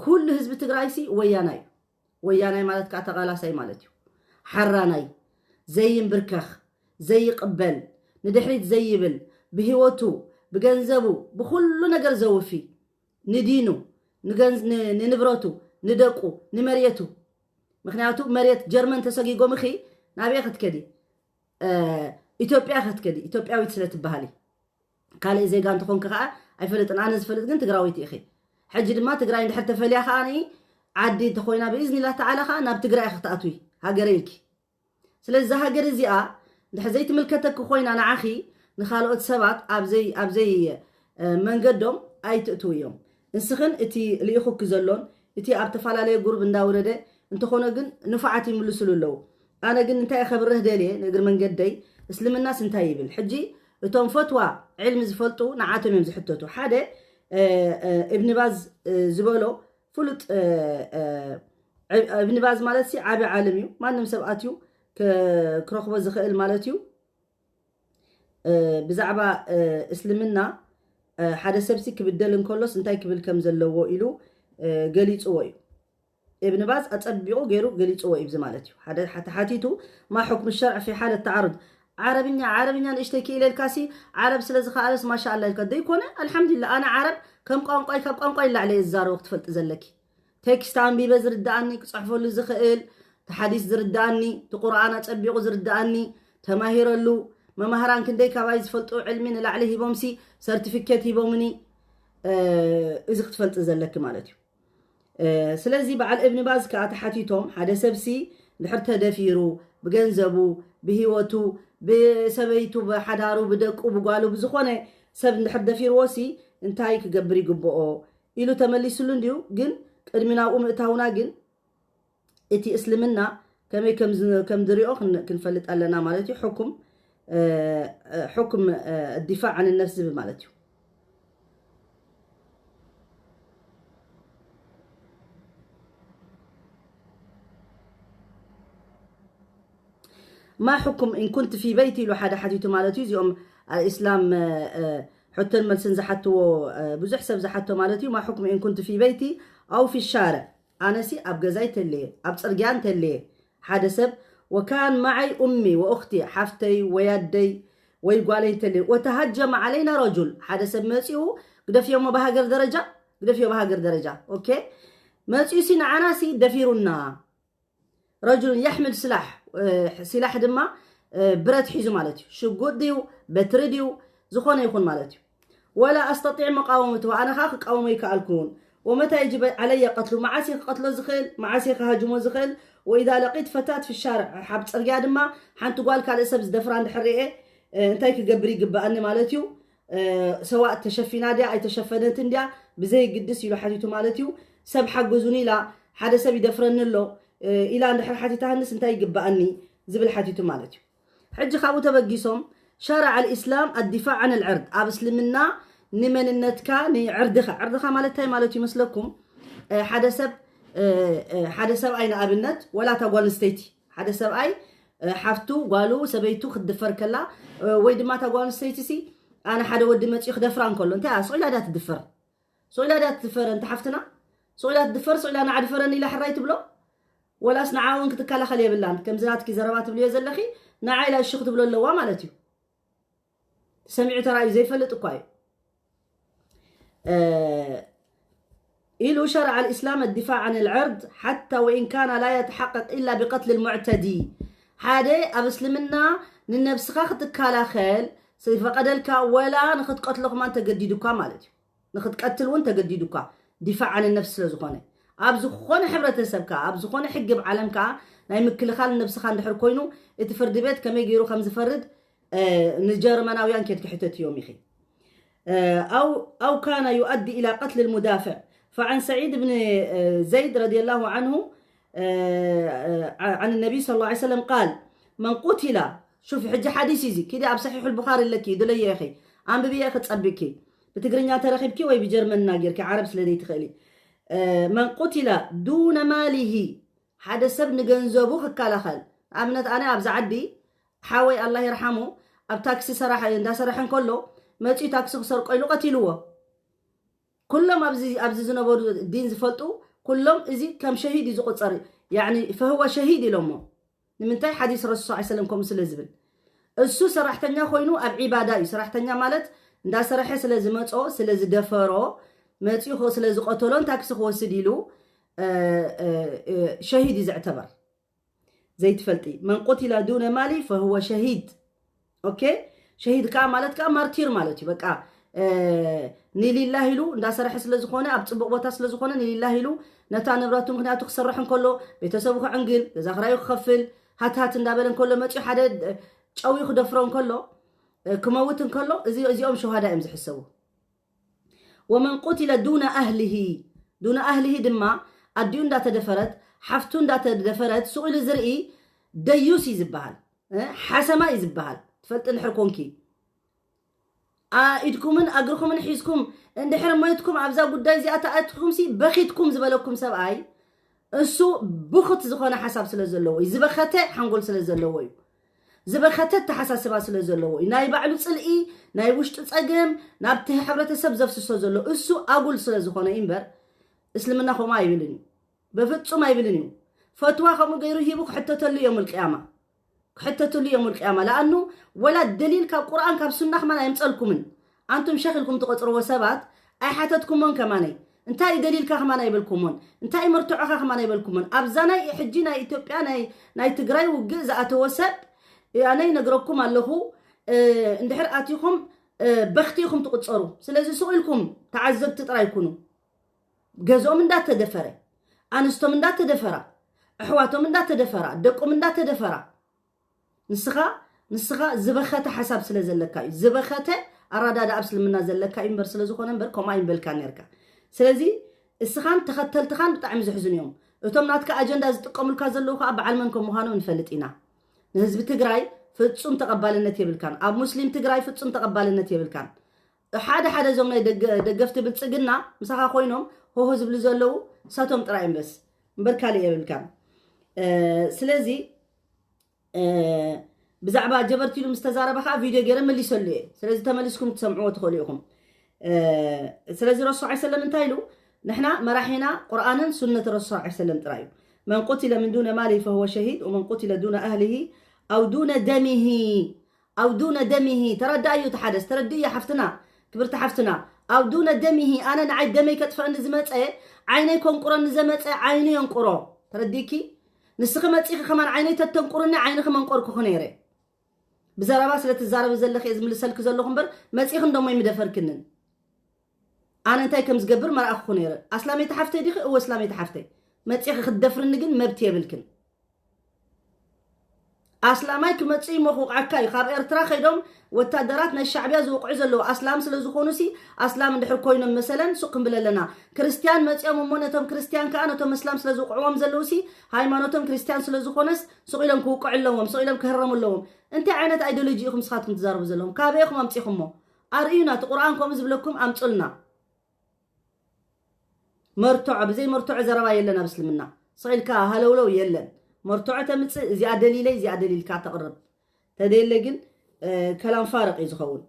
ኩሉ ህዝቢ ትግራይ ሲ ወያናይ ወያናይ ማለት ከዓ ተቓላሳይ ማለት እዩ ሓራናይ ዘይንብርከኽ ዘይቅበል ንድሕሪት ዘይብል ብህይወቱ ብገንዘቡ ብኩሉ ነገር ዘውፊ ንዲኑ ንንብረቱ ንደቁ ንመሬቱ ምክንያቱ መሬት ጀርመን ተሰጊጎም እኺ ናብያ ክትከዲ ኢትዮጵያ ክትከዲ ኢትዮጵያዊት ስለ ትበሃሊ ካልእ ዜጋ እንትኾንክ ከዓ ኣይፈልጥን ኣነ ዝፈልጥ ግን ትግራዊት እኺ ሕጂ ድማ ትግራይ እንድሕር ተፈልያ ከዓኒ ዓዲ እንተኾይና ብኢዝኒላህ ተዓላ ከዓ ናብ ትግራይ ክትኣትዊ ሃገረ ኢልኪ ስለዚ ሃገር እዚኣ እንድሕር ዘይትምልከተክ ኮይና ንዓኺ ንኻልኦት ሰባት ኣብዘይ መንገዶም ኣይትእትው እዮም እንስኽን እቲ ልኢኹክ ዘሎን እቲ ኣብ ተፈላለየ ጉሩብ እንዳውረደ እንተኾነ ግን ንፋዓት ይምልስሉ ኣለዉ ኣነ ግን እንታይ ኸብርህ ደልየ ንእግሪ መንገደይ እስልምናስ እንታይ ይብል ሕጂ እቶም ፈትዋ ዕልሚ ዝፈልጡ ንዓቶም እዮም ዝሕተቱ ሓደ እብን ባዝ ዝበሎ ፍሉጥ እብን ባዝ ማለት ሲ ዓብይ ዓለም እዩ ማንም ሰብ ኣትዩ ክረኽቦ ዝኽእል ማለት እዩ ብዛዕባ እስልምና حدا سبسي كبدل انكولوس انتاي كبل كم زلوو إلو قليت اوي ابن باز أتطبقوا غيرو قليت اوي بزمالتيو حتى حاتيتو ما حكم الشرع في حالة تعرض عربيا اشتكي إلى الكاسي عرب سلازي خالص ما شاء الله قد يكون الحمد لله أنا عرب كم قنقاي لا عليه الزار وقت فلت زلكي تكستان بي بزر داني كصحفوا له زخيل تحديث زرداني تقرآن أتطبقوا زرداني تماهيرلو ممهران كندي كوايز فلتو علمين لا عليه بومسي سيرتيفيكيت يبومني إذا تفلت زلك مالتي سلازي بعد ابن باز كاتحاتيتهم حدا سبسي لحرته دفيرو بجنزبو بهيوتو بسبيتو بحدارو بدقو بقالو بزخونه سب لحر دفيروسي انتاي كجبري قبؤو إلو تمليسلون ديو جن قدمنا مئتاونا جن اتي اسلمنا كم دريو كنفلت لنا مالتي حكم الدفاع عن النفس بمالتي ما حكم إن كنت في بيتي لو حدا حديث مالتي يوم الإسلام حتى الملسن زحته بزح سب زحته مالتي ما حكم إن كنت في بيتي أو في الشارع أنا سي أبقى زيت اللي أبصرجان اللي حدا سب وكان معي أمي وأختي حفتي ويدي ويقالين تلي وتهجم علينا رجل حدا سب مسيو قد في يوم بهاجر درجة أوكي مسيو سين عناسي دفيرنا رجل يحمل سلاح دما برد حيزو مالتي شقوديو بترديو زخونه يكون مالتي ولا أستطيع مقاومته وأنا خاخ قومي كالكون ومتى يجب علي قتله معاسي قتله زخيل معاسي هاجمه زخيل وإذا لقيت فتاة في الشارع حابت سرقا دما حانتو قال كالسبز دفران دحريقه انتايك قبري قبأني مالتيو سواء تشفينا دي أي تشفنت دي بزي قدس يلو حديثو مالتيو سب حق زوني لا حدا سب يدفرن له إلى أن دحر حتى تهنس انتاي قبأني زبل حديثو مالتيو حج خابو تبقيسهم شرع الإسلام الدفاع عن العرض أبسلمنا نمن النتكا ني عرضخا مالتاي مالتي مسلكم حدا سب أين أبنت ولا تقول ستيتي حدا سب أي حفتو قالوا سبيتو خدفر كلا ويد ما تقول ستيتي سي أنا حدا ودي ما تيخ دفران كله انت سؤال هذا تدفر انت حفتنا سؤال تدفر سؤال أنا عدفرني لحريت بلو ولا سنعاون كتكالا خليه بالله كم زنات كي زربات بلو يزلخي نعايلا الشيخ بلو اللوا مالتي سمعت رأي زي فلت قاي إلو شرع الإسلام الدفاع عن العرض حتى وإن كان لا يتحقق إلا بقتل المعتدي حادي أبسلمنا ننبس خاخت كالا خيل سيفقدلك ولا نخد قتلك ما تجديدك مالتي نخد قتل وانت تجديدك دفاع عن النفس لزخونه أبزو خونه حبرة سبكا أبزو خونه حق بعلمك ناي مكل خال النفس خان دحر كوينو اتفرد بيت كما يجيرو خمس فرد نجرمناويان كيت كحتت يوم يخي أو كان يؤدي إلى قتل المدافع فعن سعيد بن زيد رضي الله عنه عن النبي صلى الله عليه وسلم قال من قتل شوف حج حديث يزي كده أب صحيح البخاري لكي دلي يا أخي عم ببي يا أخي تصبكي بتقرنيا ترخيبكي وي بجرمن ناجر كعرب سلدي تخيلي من قتل دون ماله حدا سب نجنزبو خكالا خل أمنت أنا أبز عدي حاوي الله يرحمه أب تاكسي صراحة يندا صراحة كله ما تي تاكسي خسر قيلو قتلوه كلهم أبزي زنبور الدين زفلتو كلهم إزي كم شهيد يزقط صاري يعني فهو شهيد لهم من تاي حديث الرسول صلى الله عليه وسلم كم سلزبل السو سرحتنيا خوينو أب عبادة سرحتنيا مالت ندا سرحة سلزمتو سلزدفرو ما تي خو سلزقتلون تاكسي خو سديلو شهيد يعتبر زي تفلتي من قتل دون مالي فهو شهيد اوكي شهيد كا مالت كا مارتير مالتي بقى نيلي الله له ندا سرح سلازخونه اب صبق بوتا سلازخونه نيلي الله له نتا نبراتو مخنياتو خسرحن كله بيتسبو عنقل زخرايو خفل هات اندابلن كله مچي حدا ጫዊ خدفرون كله كموتن كله ازيهم شهداء يمزحسبو ومن قتل دون اهله دما اديون دا تدفرت حفتون دا تدفرت سؤال زرئي ديوس يزبحال حسما يزبحال تفلتن حركونكي ايدكمن اغركمن حيزكم اندحر ميتكم ابزا غداي زياتا اتكم سي بخيتكم زبلكم سبعاي اسو بخت زخونه حساب سلازلو يزبخته حنقول سلازلو زبختت تحساسبا سلا زلو ناي بعلو صلئي ناي وشط صقم نابته حبرتسب زفسسو زلو اسو اقول سلا زخونه امبر اسلمنا خو ما يبلني بفصو ما يبلني فتوى خمو غيرو يبو حتتلو يوم القيامه حتتلو يوم القيامه لانه ولا دليل كقران كاب سنه ما يمصلكم انتم شيخلكم تقصروا وسبات اي حتتكم من كماني انتاي دليل كما ما يبلكمون انتاي مرتعو كما ما يبلكمون ابزانا يحجينا اثيوبيا ناي تግራይ وجز اتوسب يعني نغركم الله اندحر اتيكم بختيكم تقصروا ስለዚህ سؤالكم تعذبت ጥራ ይኩኑ ገዞም እንዳተደፈረ አንስቶም እንዳተደፈራ احواتهم እንዳተደፈራ ደቆም እንዳተደፈራ ንስኻ ዝበኸተ حساب ስለዘለካ ዝበኸተ አራዳዳ አብስልምና ዘለካ ኢምበር ስለዝኾነ እምበር ኮማ ይበልካ ነርካ ስለዚህ እስኻን ተኸተልትኻን ብጣዕሚ ዝሕዝን እዮም እቶም ናትካ አጀንዳ ዝጥቀሙልካ ዘለውካ በዓል መንኩም ምዃኖም ንፈልጢና ንህዝቢ ትግራይ ፍጹም ተቀባልነት ይብልካን ኣብ ሙስሊም ትግራይ ፍጹም ተቀባልነት ይብልካን ሓደ ዞም ናይ ደገፍቲ ብልጽግና ምሳኻ ኮይኖም ሆሆ ዝብሉ ዘለው ሳቶም ጥራይ እምበስ እምበር ካሊ ይብልካን ስለዚህ بزعبا جبرتيلو مستزاربخا فيديو غير مليسلو سلازي تملسكم تسمعوا تخوليكم سلازي الرسول صلى الله عليه وسلم انتايلو نحنا مراحينا قرانا سنه الرسول صلى الله عليه وسلم ترايو من قتل من دون ماله فهو شهيد ومن قتل دون اهله او دون دمه تردى ايو تحدث تردي يا حفتنا كبرت حفتنا او دون دمه انا نعي دمي كتفن زمصه عيني كونقرن زمصه عيني ينقرو ترديكي نسخ مصيخ كمان عيني تتنقرني عيني كمان قركو خنيره بزرابا ስለተዛረበ ዘለخ يزملسلك ዘለኹም በር መጽይኽ እንደሞ ይምደፈርክንን አነ እንታይ ከም ዝገብር መራእኹ ነይረ አስላሜ ተሐፍተ ዲኽ او እስላሜ ተሐፍተ መጽይኽ ክደፍርኒ ግን መብት የብልክን አስላማይ ክመጽይ መኹዓካይ ካብ ኤርትራ ኸይዶም ወታደራት ናይ ሻዕቢያ ዝወቅዑ ዘለው አስላም ስለዝኾኑሲ አስላም እንድሕር ኮይኖም መሰለን ሱቅ ብለለና ክርስቲያን መጽዮም ሞነቶም ክርስቲያን ካነቶም እስላም ስለዝወቅዑም ዘለውሲ ሃይማኖቶም ክርስቲያን ስለዝኾነስ ሱቅ ኢሎም ክውቅዑለዎም ሱቅ ኢሎም ክህረሙለዎም انت عينت ايديولوجي اخم سخاتكم تزاربوا زلهم كابيكم امصيخمو ارينا تقرانكم زبلكم امصلنا مرتع بزي مرتع زربا يلنا بسلمنا صيلكا هلولو يلن مرتع تمص زي دليل كا تقرب تديل لكن كلام فارق يزخون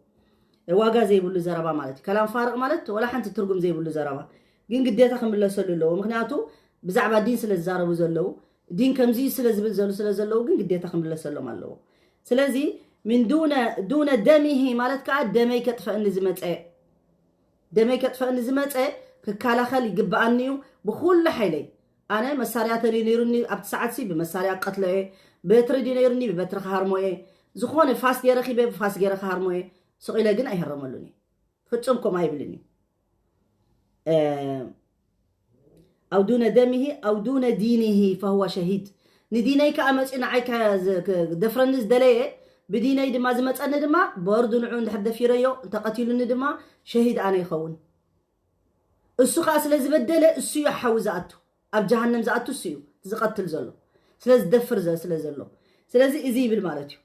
واغا زي بولو زربا مالت كلام فارق مالت ولا حنت ترجم زي بولو زربا ግን ግዴታ ከምለሰልለው ምክንያቱ ብዛዕባ ዲን ስለዛረቡ ዘለው ዲን ከምዚ ስለዝብል ስለዘለው ግን ግዴታ ከምለሰሎም አለው ስለዚህ من دون دمه ማለት ከዓ ደመይ ከጥፈእኒ ዝመፀ ክካላኸል ይግባአኒዩ ብኩሉ ሓይለይ ኣነ መሳርያ ተሪ ነይሩኒ ኣብቲ ሰዓትሲ ብመሳርያ ቀትለየ በትሪ ነይሩኒ በበትሪ ክሃርሞየ ዝኾነ ፋስ ገረኺበ ብፋስ ገረ ክሃርሞየ ስቂለ ግን ኣይህረመሉኒ ፍጹም ኮማ ይብልኒ أو دون دمه أو دون دينه فهو شهيد ندينيك أمسنا عيك دفرنز دليه بديني دما زمت أنا دما برضو نعون حد فيريو تقتلون دما شهيد أنا يخون السوق أصل زبدله السيو حوزاته أب جهنم زاتو السيو زقتل زلو سلاز دفر سلازلو سلاز إزي بالمالتي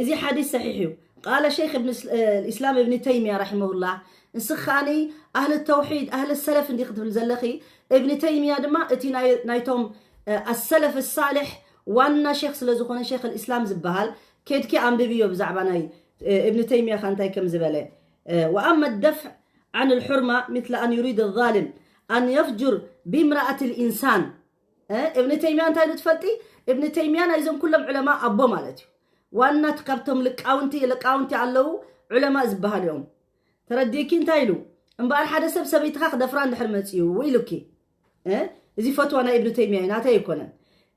إزي حديث صحيح قال شيخ ابن الإسلام ابن تيمية رحمه الله نسخاني أهل التوحيد أهل السلف اللي يكتب الزلخي ابن تيمية دما اتي نايتهم السلف الصالح وانا شيخ سلازوخون شيخ الإسلام زبهال كي عم ببيو بزعباناي ابن تيمية خانتاي كم زبالي وأما الدفع عن الحرمة مثل أن يريد الظالم أن يفجر بامرأة الإنسان ابن تيمية انتاي نتفلتي ابن تيمية نايزم كلهم علماء أبو مالتي وانا تقبتهم لقاونتي علو علماء زبهال يوم ترديكي انتايلو امبار حدا سبيتخا دفران دحرمتيو ويلوكي زي فتوانا ابن تيمية ناتا يكونن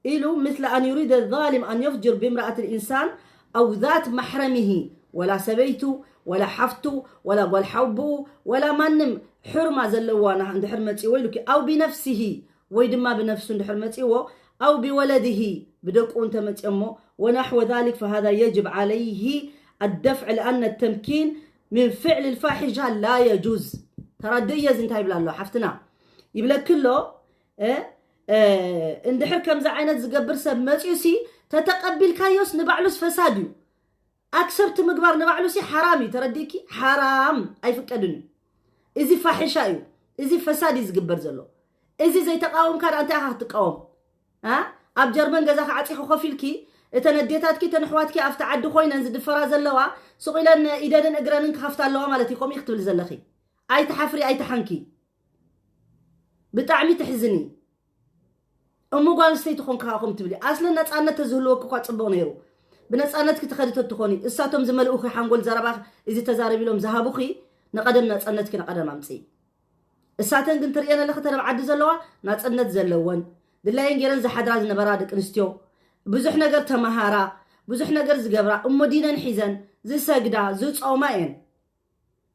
إلو مثل أن يريد الظالم أن يفجر بامرأة الإنسان أو ذات محرمه ولا سبيتو ولا حفتو ولا والحبو ولا منم حرمة زلوانا عند حرمتي ويلوكي أو بنفسه ويدما بنفسه عند حرمتي أو بولده بدك أنت متأمو ونحو ذلك فهذا يجب عليه الدفع لأن التمكين من فعل الفاحشة لا يجوز ترى ديز انتهي بلا الله حفتنا يبلا كله اندحر كم زعينات زقبر سب ماتيوسي تتقبل كايوس نبعلوس فساديو اكسبت مقبار نبعلوسي حرامي ترديكي حرام اي فكدني ازي فاحشايو ازي فسادي زقبر زلو ازي زي تقاوم كان انت تقاوم اب جرمن غزاك عطيخو خفيلكي እተነዴታትኪ ተንሕዋትኪ ኣፍታ ዓዲ ኮይነን ዝድፈራ ዘለዋ ስቂለን ኢደንን እግረንን ክኸፍታ ኣለዋ ማለት እዩ ከምኡ ክትብል ዘለኺ ኣይተሓፍሪ ኣይተሓንኪ ብጣዕሚ ትሕዝኒ እሞ ጓል ኣንስተይቲ ኮንካ ከም ትብሊ ኣስለን ነፃነት ተዝህልወክ እኳ ፅቡቅ ነይሩ ብነፃነት ክትኸድት ትኾኒ እሳቶም ዝመልኡኺ ሓንጎል ዘረባ እዚ ተዛረቢሎም ዝሃቡኺ ንቀደም ነፃነትኪ ንቀደም ኣምፂ እሳተን ግን ትርእየን ኣለኺ ተረብ ዓዲ ዘለዋ ናፅነት ዘለወን ድላየን ገይረን ዝሓድራ ዝነበራ ደቂ ኣንስትዮ ብዙሕ ነገር ተመሃራ ብዙሕ ነገር ዝገብራ እሞ ዲነን ሒዘን ዝሰግዳ ዝፆማ እየን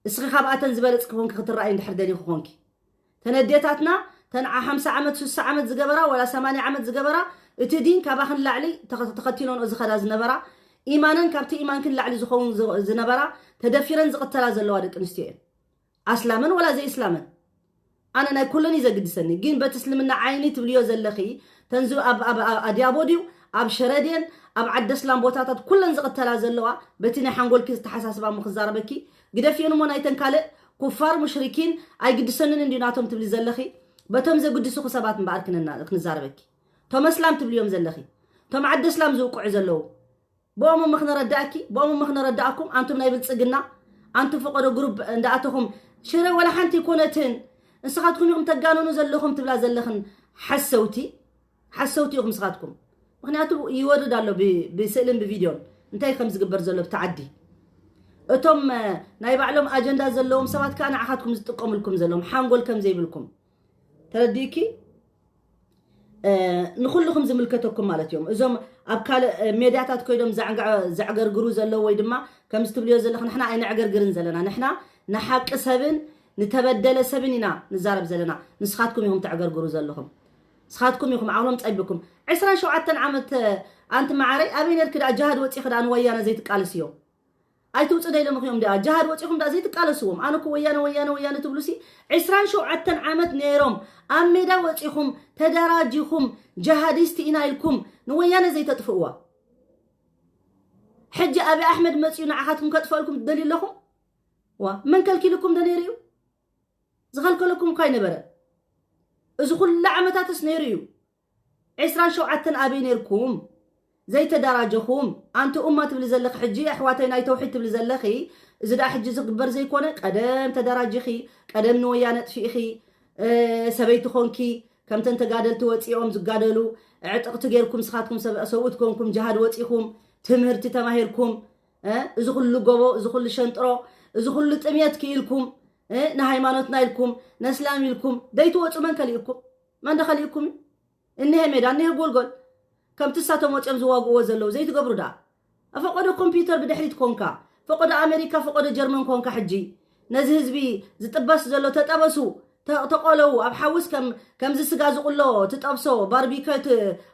እስኺ ካብኣተን ዝበለፅ ክኾንኪ ክትረኣይ እንድሕር ደሊኹ ኮንኪ ተነዴታትና ተንዓ 50 ዓመት 60 ዓመት ዝገበራ ወላ 80 ዓመት ዝገበራ እቲ ዲን ካባኽን ላዕሊ ተኸቲሎን ዝኸዳ ዝነበራ ኢማንን ካብቲ ኢማንክን ላዕሊ ዝኸውን ዝነበራ ተደፊረን ዝቕተላ ዘለዋ ደቂ ኣንስትዮ እየን ኣስላምን ወላ ዘይእስላምን ኣነ ናይ ኩለን ይዘግድሰኒ ግን በቲ እስልምና ዓይኒ ትብልዮ ዘለኺ ተንዙ ኣብ ኣዲያቦድዩ ኣብ ሸረድየን ኣብ ዓዲ እስላም ቦታታት ኩለን ዝቕተላ ዘለዋ በቲ ናይ ሓንጎልኪ ዝተሓሳስባ ምክዛረበኪ ግደፊዮን ሞ ናይተን ካልእ ኩፋር ሙሽሪኪን ኣይግድሰንን እንዲ ናቶም ትብሊ ዘለኺ በቶም ዘግድሱኹ ሰባት እምበኣር ክንዛረበኪ ቶም እስላም ትብልዮም ዘለኺ ቶም ዓዲ እስላም ዝውቅዑ ዘለዉ ብኦም ምኽነረዳእኪ ብኦም ምኽነረዳእኩም ኣንቱም ናይ ብልፅግና ኣንቱም ፈቆዶ ግሩፕ እንዳኣተኹም ሽረ ወላ ሓንቲ ኮነትን ንስኻትኩም ኢኹም ተጋነኑ ዘለኹም ትብላ ዘለኽን ሓሰውቲ ኢኹም ንስኻትኩም ምክንያቱ ይወርድ ኣሎ ብስእልን ብቪድዮን እንታይ ከም ዝግበር ዘሎ ብተዓዲ እቶም ናይ ባዕሎም ኣጀንዳ ዘለዎም ሰባት ከዓ ንዓኻትኩም ዝጥቀሙልኩም ዘለዎም ሓንጎል ከም ዘይብልኩም ተረዲእኪ ንኩልኩም ዝምልከተኩም ማለት እዮም እዞም ኣብ ካልእ ሜድያታት ኮይዶም ዘዕገርግሩ ዘለው ወይ ድማ ከም ዝትብልዮ ዘለኹ ንሕና ኣይንዕገርግርን ዘለና ንሕና ንሓቂ ሰብን ንተበደለ ሰብን ኢና ንዛረብ ዘለና ንስኻትኩም ኢኹም ተዕገርግሩ ዘለኹም ንስኻትኩም ኢኹም ዓቕሎም ፀቢኩም 27 ዓመት ኣንቲ ማዓረይ ኣበይ ነርክ ዳ ጃሃድ ወፂ ክዳ ንወያነ ዘይትቃልስዮ ኣይትውፅእ ደይሎም ኺዮም ዳ ጃሃድ ወፂኹም ዳ ዘይትቃለስዎም ኣነኩ ወያነ ትብሉሲ 27 ዓመት ነይሮም ኣብ ሜዳ ወፂኹም ተደራጂኹም ጃሃዲስቲ ኢና ኢልኩም ንወያነ ዘይተጥፍእዋ ሕጂ ኣቢ ኣሕመድ መፅኡ ንዓኻትኩም ከጥፈልኩም ትደልዩ ኣለኹም ዋ መን ከልኪልኩም ደነይሩ ዝኸልከለኩም እኳ ይነበረ እዚ ኩሉ ዓመታትስ ነይሩ እዩ 27 ኣበይ ነይርኩም ዘይተደራጀኹም ኣንቲ ኡማ ትብሊ ዘለኺ ሕጂ ኣሕዋተይ ናይ ተውሒድ ትብሊ ዘለኺ እዚ ዳ ሕጂ ዝግበር ዘይኮነ ቀደም ተደራጅኺ ቀደም ንወያነ ጥፊእኺ ሰበይቲ ኮንኪ ከምተን ተጋደልቲ ወፂኦም ዝጋደሉ ዕጥቕቲ ገይርኩም ስኻትኩም ሰብኡት ኮንኩም ጃሃድ ወፂኹም ትምህርቲ ተማሂርኩም እዚ ኩሉ ጎቦ እዚ ኩሉ ሸንጥሮ እዚ ኩሉ ጥምየት ክኢልኩም ንሃይማኖትና ኢልኩም ንእስላም ኢልኩም ደይትወፁ መን ከሊእኩም መን ደኸሊእኩም እኒሄ ሜዳ እኒሄ ጎልጎል ከምቲ እሳቶም ወፂኦም ዝዋግእዎ ዘለው ዘይትገብሩ ዳ ፈቆዶ ኮምፒውተር ብድሕሪት ኮንካ ፈቆዶ ኣሜሪካ ፈቆዶ ጀርመን ኮንካ ሕጂ ነዚ ህዝቢ ዝጥበስ ዘሎ ተጠበሱ ተቆለው ኣብ ሓውስ ከምዚ ስጋ ዝቁሎ ትጠብሶ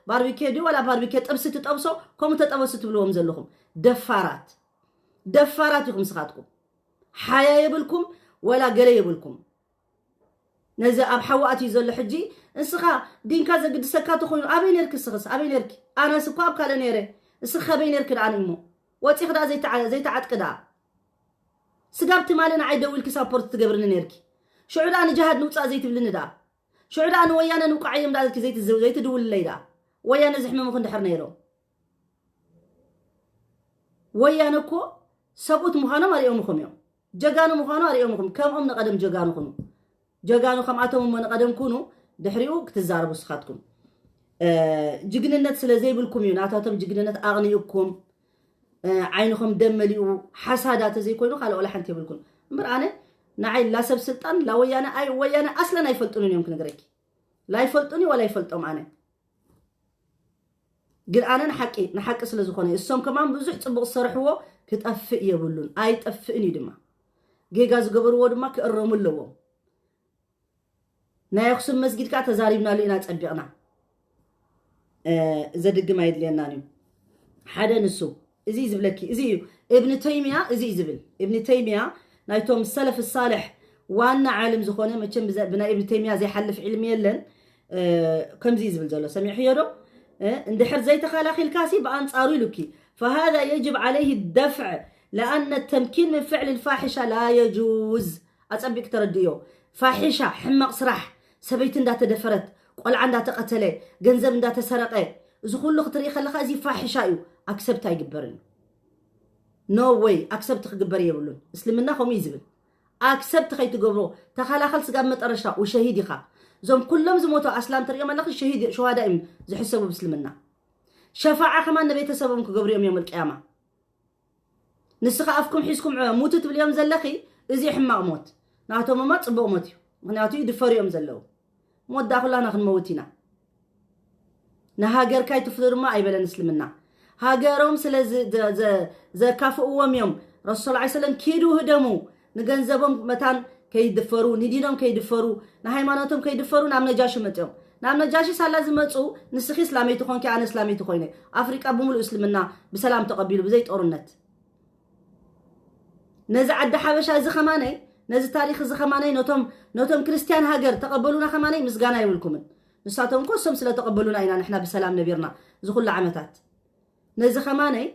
ባርቢኬ ድዩ ወላ ባርቢኬ ጥብሲ ትጠብሶ ከምኡ ተጠበሱ ትብልዎም ዘለኹም ደፋራት ኢኹም ስኻትኩም ሓያ የብልኩም ወላ ገለ የብልኩም ነዚ ኣብ ሓዋእት እዩ ዘሎ ሕጂ እንስኻ ዲንካ ዘግድሰካ ተኾይኑ ኣበይ ነርኪ ስኽስ ኣበይ ነርኪ ኣነስ እኳ ኣብ ካለ ነይረ እስኺ ከበይ ነርኪ ደኣኒ እሞ ወፂኽ ዳ ዘይተዓጥቂ ዳ ስጋብቲ ማለና ዓይደውልኪ ሳፖርት ትገብርኒ ነርኪ ሽዑ ዳ ንጃሃድ ንውፃእ ዘይትብልኒ ዳ ሽዑ ዳ ንወያነ ንውቃዕዮም ዳ ዘይትድውልለይ ዳ ወያነ ዝሕመምኹ እንድሕር ነይሮም ወያነ እኮ ሰብኡት ምዃኖም ኣሪኦምኹም እዮም ጀጋኑ ምዃኑ ኣሪኦምኹም ከምኦም ንቐደም ጀጋኑ ኩኑ ጀጋኑ ከምኣቶም እሞ ንቐደም ኩኑ ድሕሪኡ ክትዛረቡ ስኻትኩም ጅግንነት ስለ ዘይብልኩም እዩ ናታቶም ጅግንነት ኣቕኒኡኩም ዓይንኹም ደም መሊኡ ሓሳዳ ተዘይኮይኑ ካልእ ወላ ሓንቲ የብልኩም እምበር ኣነ ንዓይ ላ ሰብ ስልጣን ላ ወያነ ኣስለን ኣይፈልጡን እዮም ክነግረኪ ላ ይፈልጡኒ ወላ ይፈልጦም ኣነ ግን ኣነ ንሓቂ ስለ ዝኾነ እሶም ከማን ብዙሕ ፅቡቕ ዝሰርሕዎ ክጠፍእ የብሉን ኣይጠፍእን እዩ ድማ ጌጋ ዝገበርዎ ድማ ክእረሙ ኣለዎም ናይ ኣክሱም መስጊድ ከዓ ተዛሪብናሉ ኢና ፀቢቕና ዘድግም ኣይድልየናን እዩ ሓደ ንሱ እዚ ዝብለኪ እዚ እዩ እብኒ ተይሚያ እዚ ዝብል እብኒ ተይሚያ ናይቶም ሰለፍ ሳልሕ ዋና ዓለም ዝኾነ መቸም ብናይ እብኒ ተይሚያ ዘይሓልፍ ዕልሚ የለን ከምዚ ዝብል ዘሎ ሰሚዕሕዮ ዶ اندحر زي تخالاخي الكاسي بأنصارو لكي فهذا يجب عليه الدفع لأن التمكين من فعل الفاحشة لا يجوز أصبك ترديو فاحشة حمق صراح سبيت دا تدفرت قول عندها تقتله جنزب دا تسرقه زخول لك طريقة لك أزي فاحشة اكسبت يقبرني نو واي اكسبت خقبر يبلون اسلمنا خم يزبل اكسبت خي تقبرو تخلاخل سقام مطرشا وشهيد يخا زوم كلهم زموتوا اسلام تريم الله الشهيد شهداء زحسبوا بسلمنا شفاعه كمان نبي تسببهم كقبريهم يوم القيامه نسخه افكم حيسكم موتت باليوم زلخي ازي حما موت ناتو ما صبو موت مغنياتو يدفريهم زلو موت داخل انا خنموتينا نهاجر كاي تفضل ما ايبلن اسلمنا هاجرهم سلاز زكافؤوم يوم رسول الله عليه وسلم كيدو هدمو نغنزبهم متان كيدفرو ندينهم كيدفرو نهايماناتهم كيدفرو نام نجاشي متيوم نام نجاشي سالا زمصو نسخي اسلامي تخونكي انا اسلامي تخويني افريقيا بمول اسلمنا بسلام تقبلوا بزي طورنت نزع عد حبشا زي خماني نزع تاريخ زي خماني نوتم كريستيان هاجر تقبلونا خماني مسغانا يولكم نساتهم كوسم سلا تقبلونا اينا نحنا بسلام نبيرنا زي كل عمتات نزع خماني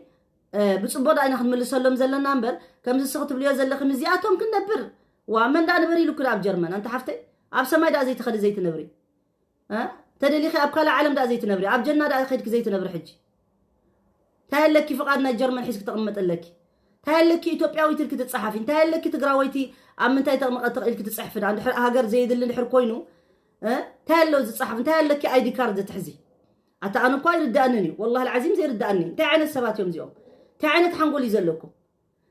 بصبودا اينا خنملسلهم زلنا نمبر كم زسخت بليا زلخم زياتهم كنبر ومن دا نبري لو كلاب جرمن انت حفتي اب سماي دا زيت خد زيت نبري ها تدليخي اب كلا عالم دا زيت نبري اب جنة دا خدك زيت نبري حجي تاهلكي فقادنا جرمن حيسك تقمط لك تاهلكي ايثيوبياوي تلك تصحفين تاهلكي تግራويتي ام منتاي تقلك تصحف عند هاجر زيد اللي نحر كوينو ها تاهلو تصحف تاهلكي ايدي كارد تحزي اتا انا كوي ردانني والله العظيم زي ردانني تاع عين السبات يوم زيوم تاع عين تحنقول يزلكم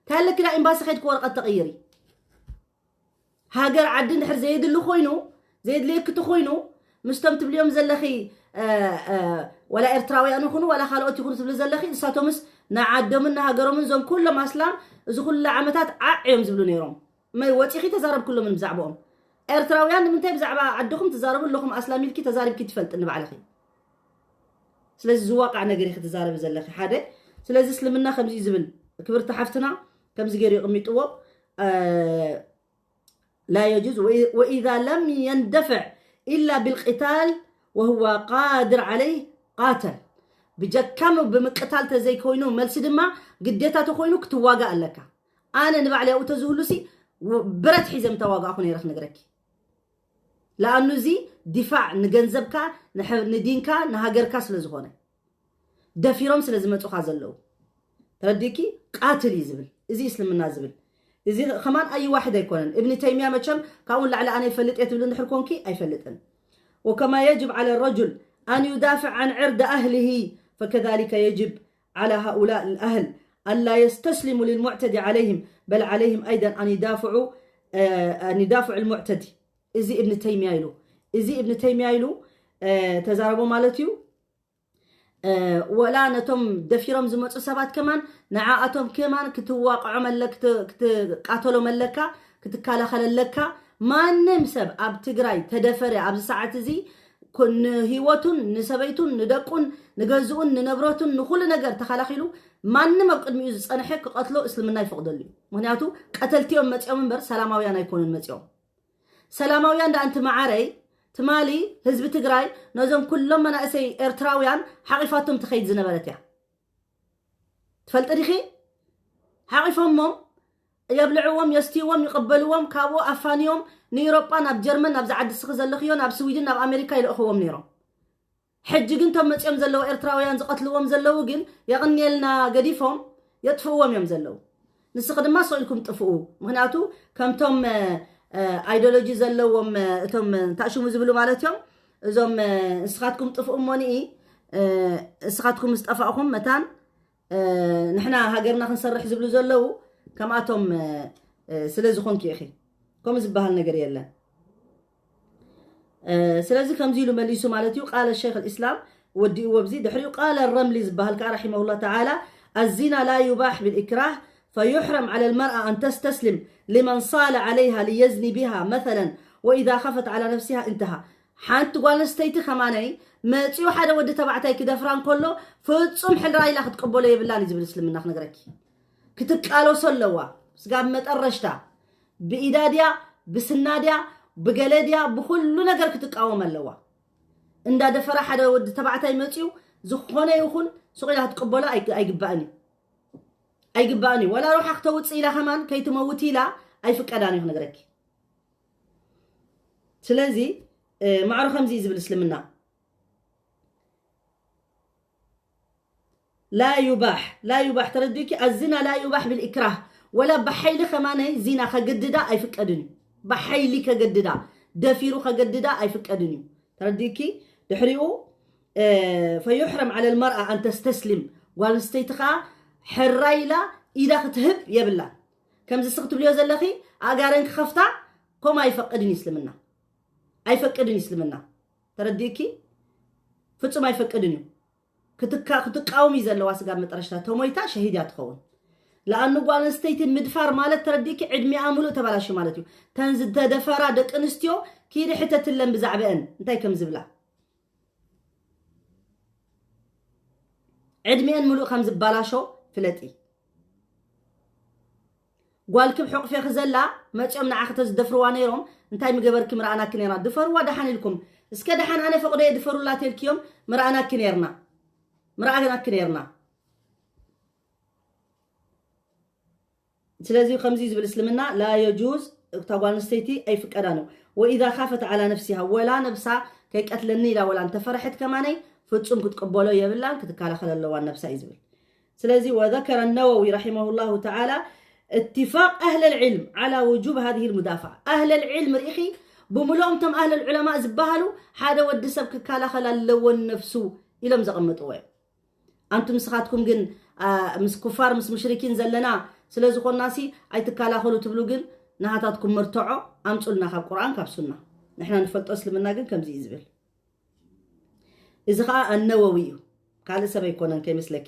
تاهلكي لا امباس خيدك ورقه تغيري هاجر عدن حر زيد اللي خوينو زيد ليك تخوينو مستمت باليوم زلخي ولا ارتراوي انا كونوا ولا خالوت يكونوا تبل زلخي ساتومس نعدمنا هاجرهم زوم كلهم اسلام اذا كل عمتات عيم زبلو نيرهم ما يوطيخي تزارب كلهم من بزعبهم ارتراويان منتي بزعبا عندكم تزاربوا لكم اسلامي لكي تزارب كي تفلط نبعلخي سلاز زواقع نغري تزارب زلخي حدا سلاز اسلمنا خمزي زبل كبر تحفتنا كمزي غير يقمطوا لا يجوز وإذا لم يندفع إلا بالقتال وهو قادر عليه قاتل بجكم بمقتال تزي كوينو ملس دما قديتا تخوينو كتواقع لك أنا نبعلي أو تزولسي برد حزم تواقع خوني رخ نقركي لأنه زي دفاع نجنزبك ندينك نهاجرك سلزغونه دفيرهم سلزمتو خازلو ترديكي قاتل يزبل إزي اسلمنا زبل إذا كمان أي واحد يكون ابن تيمية متشم كأقول لعل أنا يفلت يتبلون حركونكي أي فلتن وكما يجب على الرجل أن يدافع عن عرض أهله فكذلك يجب على هؤلاء الأهل أن لا يستسلموا للمعتدي عليهم بل عليهم أيضا أن يدافعوا المعتدي إذا ابن تيمية يلو تزاربوا مالتيو ولا نتم دفيرهم زمت سبات كمان نعاءتهم كمان كتواقع ملك كتقاتلوا ملكا كتكالا خللكا ما نمسب اب تግራይ تدفري اب ساعه زي كن هيوتون نسبيتون ندقون نغزون ننبرتون نخل ነገር ተخላخيلو ማንም አብቅድሚው ዝጸነሐ ከቀትሎ እስልምና ይፈቅደሉ ምክንያቱ ቀተልቲዮም መጽኦም እንበር ሰላማውያን አይኮኑን መጽኦም ሰላማውያን እንደ አንተ ማዓረይ تمالي حزب تግራይ نزم كلهم مناسي ارتراويان حقيفاتهم تخيد زنبلتيا تفلط ديخي حقيفهم يبلعوهم يستيوهم يقبلوهم كابو افانيوم نيوروبا ناب جرمن ناب زعد سخ زلخيو ناب سويدن ناب امريكا يلخوهم نيرو حج كنتم مصيم زلو ارتراويان زقتلوهم زلو كن يغنيلنا قديفهم يطفوهم يوم زلو نسخ دما سويلكم طفؤوا مغنياتو كمتم ايديولوجي زلوهم تم تاشمو زبلو مالتهم زوم اسخاتكم طفؤوا موني اسخاتكم استطفاكم متان نحنا هاجرنا خنسرح زبلو زلو كماتهم سلازخون كي اخي كم زبها النجر يلا سلازي كم زيلو مليسو مالتيو قال الشيخ الاسلام ودي وبزيد حريو قال الرملي زبها الكا رحمه الله تعالى الزنا لا يباح بالاكراه فيحرم على المرأة أن تستسلم لمن صال عليها ليزني بها مثلا وإذا خفت على نفسها انتهى حانت قال استيتي خماني ما تيو حدا ود تبعتي كده فران كله فتصم حل راي لا تقبلوا يبلاني زبل اسلمنا نغركي كتقالو سلوا سقام متقرشتا بإيداديا بسناديا بقلديا بكل نجر كتقاوم اللوا اندا دفرا حدا ود تبعتي متيو زخونه يخون سقيلا تقبلوا أي جباني ولا روح أختوت إلى خمان كي تموتي لا أي فكراني هنا جرك سلازي معروف خمزي زبل سلمنا لا يباح ترديكي الزنا لا يباح بالإكراه ولا بحيل خمانه زنا خجددا أي فكأدني بحيل كجددا دفيرو خجددا أي فكأدني ترديكي دحريو فيحرم على المرأة أن تستسلم والستيتخا حرايلا إذا ختهب يبلا كم زسقت بليو زلخي أجارن خفتا كم أيفقدني يسلمنا أيفقدني يسلمنا ترديكي فتو ما يفقدني كتقاومي زلوا سقام مترشتا توميتا شهيدات خون لأنه قال ستيت مدفار مالت ترديكي عدمي عاملو تبلاشي مالتيو تنزل تدفارا دق انستيو كيري حتى تلم بزعبئن انتاي كم زبلا عدمين ملو خمس بلاشو فلتي قالكم حق في خزلا ما تشمنا عختز دفروا نيرهم انتاي مقبركم رأنا كنيرنا دفروا دحان لكم اسكا دحان انا فقد يدفروا لا تلكيوم مرأنا كنيرنا مرأنا كنيرنا سلازي خمزي بالاسلامنا لا يجوز تقوال نستيتي اي فكرانو واذا خافت على نفسها ولا نفسها كي قتلني لا ولا انت فرحت كماني فتصم كتقبلوا يبلان كتكالا خللوا النفس يزبل سلازي وذكر النووي رحمه الله تعالى اتفاق أهل العلم على وجوب هذه المدافعة أهل العلم ريخي بملومتم أهل العلماء زبهلوا حدا ود سبك كالا خللوا النفسو إلى مزقمطوا أنتم سخاتكم جن مس كفار مس مشركين زلنا سلازي خو الناسي أي تكالا خلو تبلو جن نهاتاتكم مرتعوا أمصلنا خاب قرآن كاب سنة نحن نفلت أسلمنا جن كم زي زبل إذا النووي قال سبا يكون كمثلك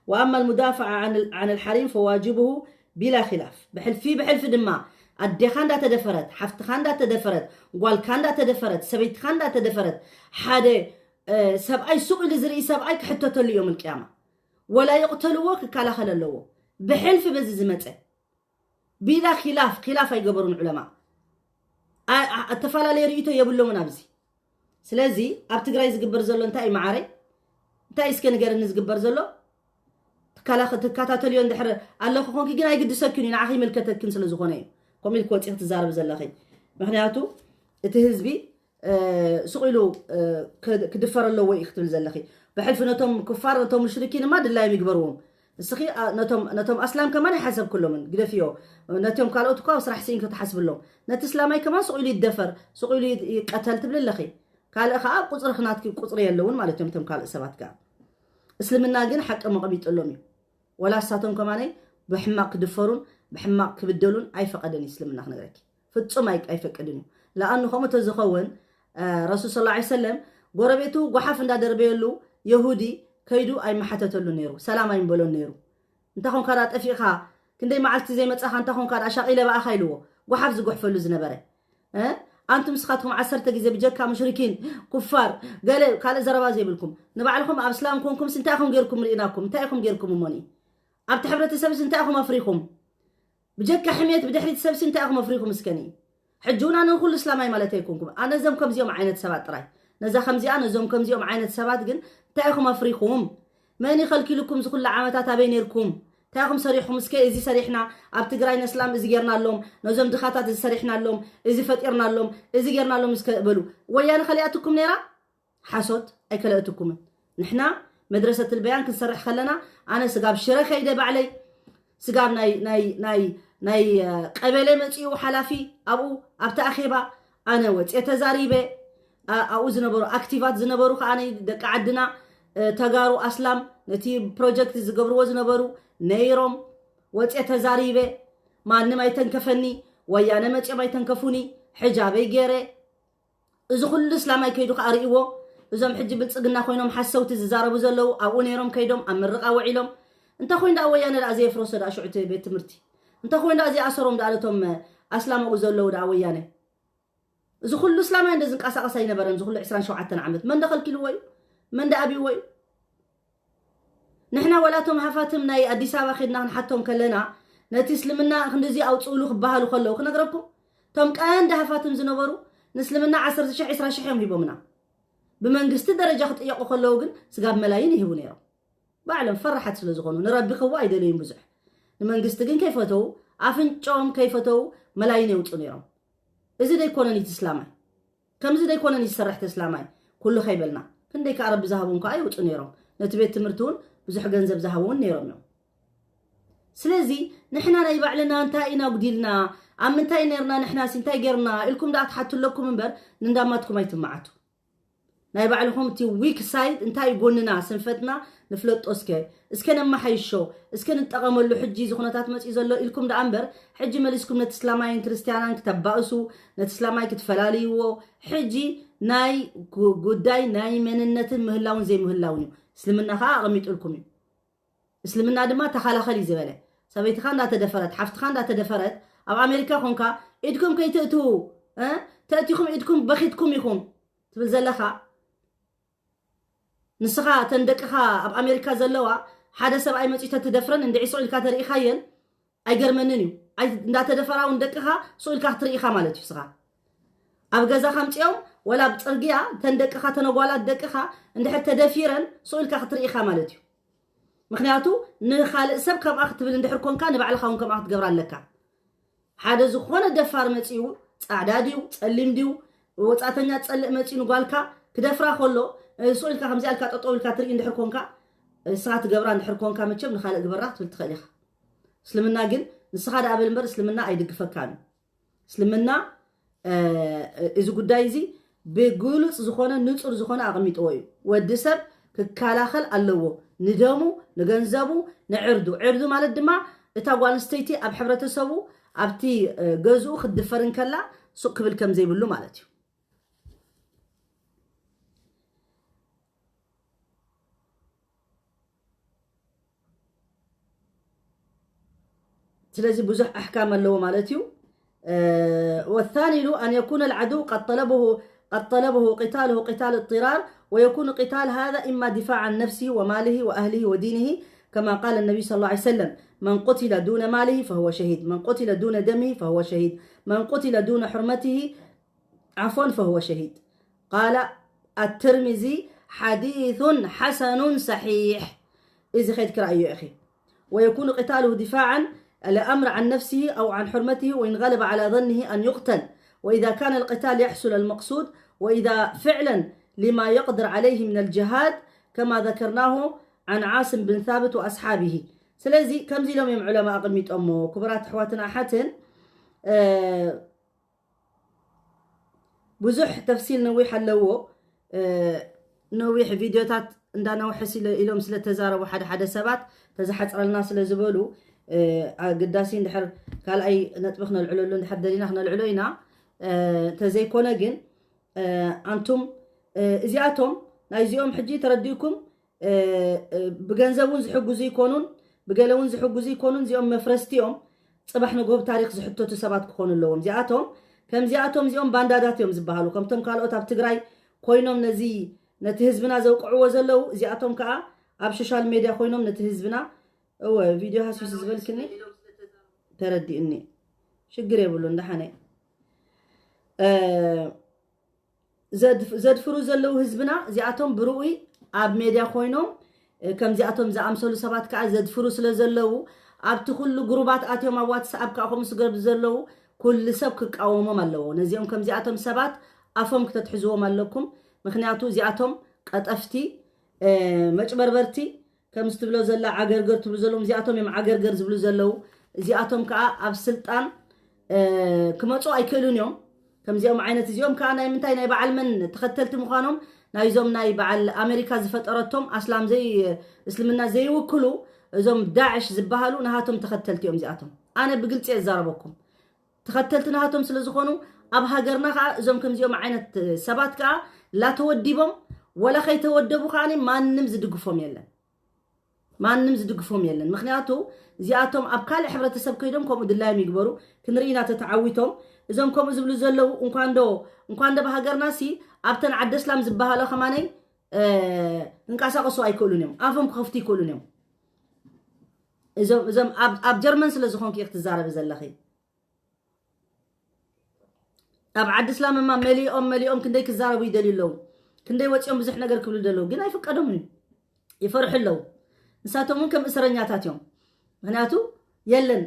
وأما المدافعة عن الحريم فواجبه بلا خلاف بحلف دما الدخان دا تدفرت حفت خان دا تدفرت قوال كان دا تدفرت سبيت خان دا تدفرت حدا سبعي سوق لزري سبعي كحتة اليوم القيامة ولا يقتلوك كالا خللوه بحلف بززمته بلا خلاف يقبرون علماء التفالا ليريتو يبلو منابزي سلازي ابتقراي زقبر زلو انتاي معاري انتاي اسكن غير نزقبر زلو كالا تكاتاتل يون دحر الله خونكي جنا يقد سكني نعخي ملكتك سلا زخونه قومي الكوت اختزار بزلخي مخنياتو اتهزبي سقيلو كدفر له وي اختل زلخي بحلف نتم كفار نتم مشركين ما دلا يقبروهم السخي نتم اسلام كمان يحسب كلهم قدفيو نتم قالوا تكو صراح سين كتحسب لهم نت اسلامي كمان سقيلو يدفر سقيلو يقتل تبللخي قال اخا قصر خناتك قصر يلون مالتهم تم قال سبات كان اسلمنا جن حق مقبيط لهم ولا ساتهم كمان بحماق دفرون بحماق كبدلون اي فقدني اسلمنا خنغرك فتصم اي فقدني لانه هم تزخون رسول صلى الله عليه وسلم غربيتو غحف اندا دربيلو يهودي كيدو اي محتتلو نيرو سلام اي مبلو نيرو انت خون كرا طفيخا كندي معلتي زي مصخ انت خون كرا شاقيله بقى خيلو غحف زغحفلو زنبره انتم سخاتكم 10 غزي بجكا مشركين كفار قال زربا زي بلكم نبعلكم ابسلام كونكم سنتاكم غيركم ريناكم انتاكم غيركم موني ابت حبرت سبس انتاكم افريكم بجكا حميت بدحريت سبس انتاكم افريكم مسكني حجونا انا كل اسلامي مالتيكم انا زمكم زيوم عينت سبات طراي نزا خمزي انا زمكم زيوم عينت سبات جن تاكم افريكم ماني خلكي لكم كل عامات بينيركم تاكم صريحهم مسكي ازي صريحنا ابتغراي اسلام ازي غيرنا لهم نزم دخاتات ازي صريحنا لهم ازي فطيرنا لهم ازي غيرنا لهم مسكبلوا ويانا خلياتكم نيرا حسوت اي كلاتكم نحنا مدرسه البيان كنصرح خلنا انا سقاب شره خيده بعلي سقاب ناي قبلي مصيو حلافي ابو ابتا اخيبا انا وصي تزاريبه او زنبرو اكتيفات زنبرو كاني دق عدنا تغارو اسلام نتي بروجكت زغبرو زنبرو نيروم وصي تزاريبه مانم ايتنكفني ويانا مصي بايتنكفوني حجابي غيره اذ كل اسلام كيدو قاريو اذم حج بلصقنا خوينهم حسوت ززاربو زلو ابو نيروم كيدوم امرقا وعيلهم انت خوين دا ويانا دا زي فروسد اشعت بيت تمرتي انت خوين دا زي اسروم دالتهم اسلام زلو دا ويانا اذ كل اسلام اندزن قساقسا ينبرن اذ كل 27 عامت من دخل كل وي من دا ابي وي نحنا ولاتهم حفاتم ناي اديس ابا خدنا نحطهم كلنا نتي اسلمنا خندزي اوصولو خبالو خلو خنغربكم توم كان دا حفاتم زنبرو نسلمنا 10 20 شحيم هيبومنا بمنجست درجه خطيقو خلو كن سغاب ملايين يهبو نيرو بعلم فرحت سلازغونو نربي خوا ايدلين بزح المنجست كن كيفتو افنچوم كيفتو ملايين يوصو نيرو اذا دا يكونني تسلامي كم زي يكونني سرحت اسلامي كله خيبلنا كندي كعرب ذهبون كاي يوصو نيرو نتبيت تمرتون بزح جنزب زهون نيرميو سلازي نحنا نايبعلنا انتاينا قديلنا عم انتاي نيرنا نحنا سنتاي غيرنا لكم دا تحطوا لكم منبر نداماتكم ايتمعاتو نايبعلهم تي ويك سايد انتاي قولنا سنفتنا نفلط اسكن ما حيشو اسكن نتقاملو حجي زخونتات مصي زلو لكم دا امبر حجي ملسكم نتسلاماين كريستيانان كتباؤسو نتسلاماي كتفلاليو حجي ناي قداي ناي مننت مهلاون زي مهلاونيو اسلمنا خا قميط لكم اسلمنا دما تخالخلي زبله سبيت خان دا تدفرت حفت خان دا تدفرت اب امريكا خونكا ايدكم كيتاتو تاتيكم ايدكم بخيتكم يكم تبزلخا نسخا تندقخا اب امريكا زلوا حدا سبعي مصيته تدفرن اندعي سؤالكا تريخاين اي غرمننيو اي ندا تدفراو ندقخا سؤالكا تريخا مالتي سخا اب غزا خمطيو ولا بصرغيا تندقخا تنغوالا دقخا اندحت تدفيرن سؤالكا تريخا مالتي مخنياتو نخالق سب كم اخ تبل اندحر كونكا نبعلخا كم اخ تغبر لك حدا زخونه دفار مصيو صعداديو صليمديو وصاتنيا صلق مصينو غالكا كدفرا خلو سؤالك خمسة ألك تطول كاتري إن حركونكا ساعات جبران حركونكا متشم نخالق جبرات والتخليخ سلمنا جن نسخة قبل المبر سلمنا أيدك فكانو سلمنا إذا قد دايزي بيقولوا زخونة نتصور زخونة أغميت أوي والدسب ككالاخل اللو ندمو نجنزبو عردو مال الدماء تاقوان ستيتي أب حبرة سبو أبتي جزو خد فرن كلا سوق بالكم زي بلو مالتي سلازي بزح أحكام اللو مالتيو والثاني له أن يكون العدو قد طلبه قتاله قتال اضطرار ويكون قتال هذا إما دفاع عن نفسه وماله وأهله ودينه كما قال النبي صلى الله عليه وسلم من قتل دون ماله فهو شهيد من قتل دون دمه فهو شهيد من قتل دون حرمته فهو شهيد قال الترمذي حديث حسن صحيح إذا خيد كرأيه أخي ويكون قتاله دفاعا الأمر عن نفسه أو عن حرمته وإن غلب على ظنه أن يقتل وإذا كان القتال يحصل المقصود وإذا فعلا لما يقدر عليه من الجهاد كما ذكرناه عن عاصم بن ثابت وأصحابه سلازي كم زي لهم يم علماء قميت أمه كبرات حواتنا حتن بزح تفصيل نويح اللو نويح فيديوهات عندنا وحسي لهم سلا تزارب حدا سبات تزحت على الناس اللي زبولوا قداسين دحر قال اي نطبخنا العلو دحر دلينا احنا العلوينا تزي كونجن انتم ازياتهم نايزيهم حجي ترديكم بغنزبون زحجوزي يكونون بقلون زحجوزي يكونون زيهم مفرستيهم صباح نقوب تاريخ زحتو تسبات كونوا لهم زياتهم كم زياتهم زيهم بانداداتهم زبحالو كم تم قالوا تاب تግራይ ኮይኖም ነዚ ነቲ ህዝብና ዘውቅዕዎ ዘለው زياتهم كا اب سوشال ميديا ኮይኖም ነቲ ህዝብና او فيديو هاسوس زبلكني تردي اني شجر يبلو اندحني زد فرو زلو حزبنا زياتهم بروي اب ميديا خوينوم كم زياتهم زامسلو سبات كا زد فرو سلا زلو ابت كل جروبات اتيوم واتساب كا خمس جروب زلو كل سب كقاومم الله نزيهم كم زياتهم سبات افهم كتتحزوهم لكم مخنياتو زياتهم قطفتي مچبربرتي كم استبلو زلا عغرغر تبلو زلوم زياتهم يم عغرغر زبلو زلو زياتهم كا اب سلطان كمصو ايكلون يوم كم زيهم عينت زيهم كان منتاي ناي بعل من تختلت مخانهم نايزوم ناي بعل امريكا زفطرتهم اسلام زي اسلمنا زي وكلو زوم داعش زبهالو نهاتهم تختلت يوم زياتهم انا بقلت يزاربكم تختلت نهاتهم سلازخونو اب هاجرنا زوم كم زيهم عينت سبات كا لا توديبهم ولا خي تودبو خاني ما نمز دغفهم يلن ما نمز دغفهم يلن مخنياتو زياتهم اب كال حبرتسب كيدم كوم دلاي ميغبرو كنرينا تتعويتهم اذا كوم زبلو زلو انكان دو بهاجرنا سي ابتن عد اسلام زبهالو خماني انقاسقسو ايكولونيم افهم خفتي كولونيم اذا اب جرمن سلازخون كي اختزارب زلخي اب عد اسلام ما مليون كندي كزاربو يدليلو كندي وصيهم بزح ነገር ክብሉ ደለው ግን አይፈቀደም ይፈርሕለው እንሳቶም ከም እስረኛታትዮም ምክንያቱ የለን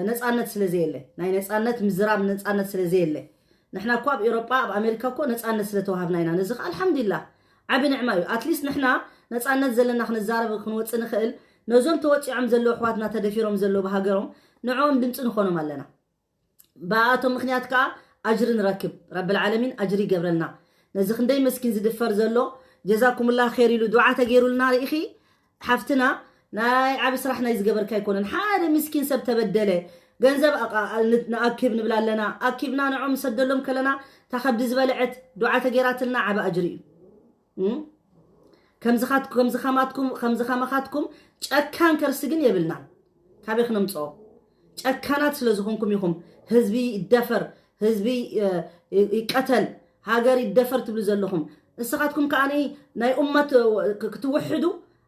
ነፃነት ስለዚህ የለ ናይ ነፃነት ምዝራብ ነፃነት ስለዚህ የለ نحنا እኮ ኣብ ኤውሮጳ ኣብ ኣሜሪካ እኮ ነፃነት ስለተዋሃብና ኢና ነዝኽ አልሐምዱሊላህ عبي نعمايو اتليست نحنا نصانت زلنا خنزارب خنوص نخيل نزوم توصيعم زلو اخواتنا تدفيرهم زلو بهاجرهم نعوم دمص نخونم علينا بااتهم مخنيات كا اجر نركب رب العالمين اجر يقبلنا نزي خندي مسكين زدفر زلو جزاكم الله خير يلو دعاء تغيروا لنا ريخي حفتنا ناي عبي صراحنا يزقبر كيكون حال مسكين سب تبدله ገንዘብ نأكب نبلا لنا أكبنا نعم سدلهم كلنا تخبد زبلعت دعاء تغيراتنا عبا أجري كم زخاماتكم ጨካን ከርስግን የብልና ካበخنا ምጾ ጨካናት ስለዝኾንኩም ይኹም ህዝቢ ይደፈር ህዝቢ ይቀተል ሃገር ይደፈር ትብሉ ዘለኹም እስኻትኩም ከአኒ ናይ ኡመት ክትወሕዱ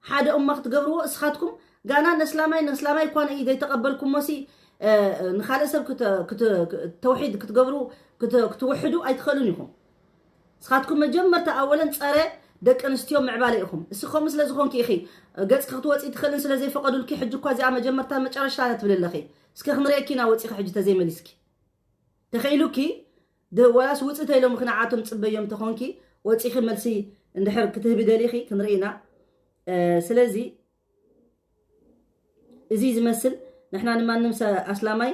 ሓደ ኡማ ክትገብርዎ እስኻትኩም ጋና ነስላማይ ኮነ ኢደ ተቀበልኩም ሞሲ ንኻልእ ሰብ ተውሂድ ክትገብሩ ክትወሕዱ ኣይትኸሉን ይኹም እስኻትኩም መጀመርታ ኣወለን ፀረ ደቅ አንስትዮ ምዕባለ ኢኹም እስኹም ስለዝኾንኪ ኢኺ ገጽ ክትወጪ ትኽእልን ስለዘይ ፈቀዱልኪ ሕጂ እኳ እዚኣ መጀመርታ መጨረሻ ትብልለኺ እስኪ ክንሪአኪና ወጪኺ ሕጂ ተዘይመሊስኪ ተኸኢሉኪ ወላስ ውፅእ ተኢሎም ክናዓቶም ፅበዮም ተኾንኪ ወጪኺ መልሲ እንድሕር ክትህቢ ደሊኺ ክንሪኢና ስለዚ እዚ ዝመስል ንሕና ንማንም ኣስላማይ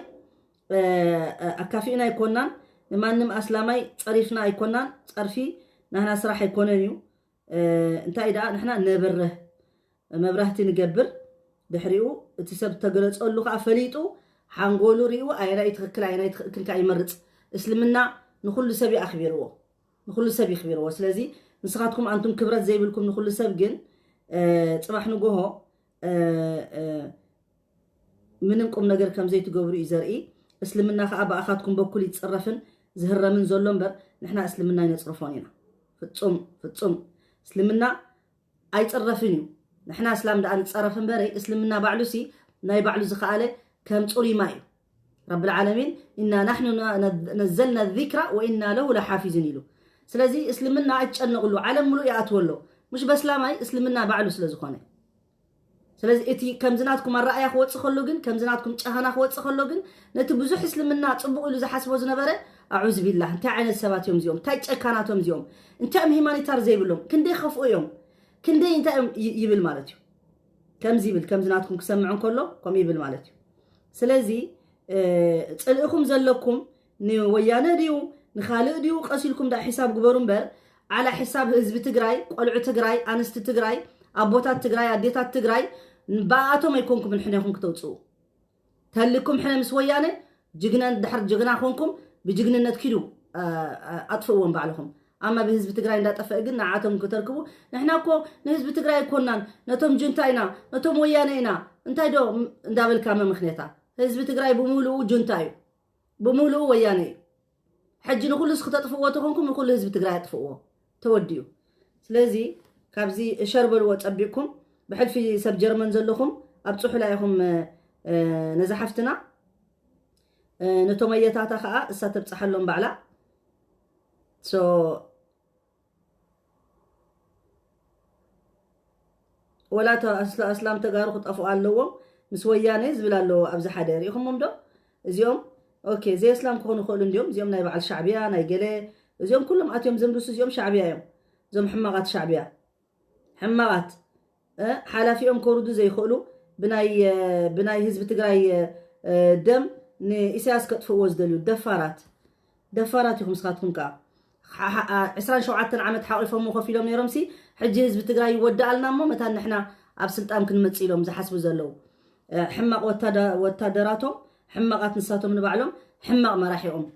ኣካፊእና ኣይኮናን ንማንም ኣስላማይ ፀሪፍና ኣይኮናን ፀርፊ نحنا صراحة يكوننيو انتاي دا نحنا نبره مبرهتي نقبر دحريو تسب تقلص اولو فليطو حنقولو ريو اينا يتخكل كاي مرت اسلمنا نخل سبي اخبيرو نخل سبي خبيرو سلازي نسخاتكم انتم كبرت زي بالكم نخل سب جن صباح نغوهو مننكم نجر كم زي تقبرو يزرئي اسلمنا خابا اخاتكم بكل يتصرفن زهر من زولون بر نحنا اسلمنا يتصرفونينا ፍጹም እስልምና ኣይጽረፍን نحنا اسلام دا نتصرفن بري اسلمنا بعلوسي ناي بعلو زخاله كم صريما رب العالمين إنا نحن نزلنا الذكر وإنا له لحافظين له سلازي اسلمنا يتشنقلو عالم ملو ياتولو مش بس لاماي اسلمنا بعلو سلازخونه سلازي اتي كم زناتكم الرأي اخوت خلوغن كم زناتكم ጫሃና اخوت خلوغن نت بزح اسلمنا صبقوا له زحسبو زنبره اعوذ بالله انت عين السبات يوم زيوم تاي ጨካናቶም زيوم انت ام هيمانيتار زيبلهم كندي خفوا يوم كندي انت يبل مالتي كم زيبل كم زناتكم كسمعون كله كم يبل مالتي سلازي صلئكم زلكم ني ويانا ديو نخالق ديو قسيلكم دا حساب غبرون بر على حساب حزب تግራይ قلعو تግራይ انست تግራይ ابوتات تግራይ اديتات تግራይ بااتهم يكونكم من حنيكم كتوصو تلكم حنا مس ويانه جغنا دحر جغنا خونكم بجغنነት كيدو اطفوهم بعلهم اما بحزب تግራይ እንዳጠፈ ግን ናዓቶም ከተርክቡ نحنا እኮ ንህዝብ ትግራይ ኮናን ነቶም ጁንታይና ነቶም ወያኔና እንታይ ዶ እንዳበልካ ምክንያታ ህዝብ ትግራይ በሙሉ ጁንታዩ በሙሉ ወያኔ حج نقول سختطفوا تخونكم نقول ህዝብ ትግራይ አጥፍዎ ተወዲዩ ስለዚ ካብዚ ሸርበል ወጣቢኩም بحلفي سب جرمن زلكم ابصح لايهم نزحفتنا نتوميتاتا خا اسات بصحلهم بعلا سو ولا اسلام تغارو خطفوا علوهم مسويانه زبلالو ابز حدير يخمم دو ازيوم اوكي زي اسلام كونو خول انديوم زيوم ناي بعل شعبيه ناي جله ازيوم كلهم اتيوم زمدوس زيوم شعبيه يوم زم حماقات شعبيه حماقات حلافيهم كوردو زي خلو بناي حزب تግራይ دم نإساس كتفو وزدلو دفارات يخم سخاتكم كا 27 عامت حاقفهم وخفيلهم نيرمسي حجي حزب تግራይ يودعلنا مو متى نحنا اب سلطان كنمصيلهم زحسبو زلو حماق وتادراتهم حماقات نساتهم نبعلهم حماق مراحيهم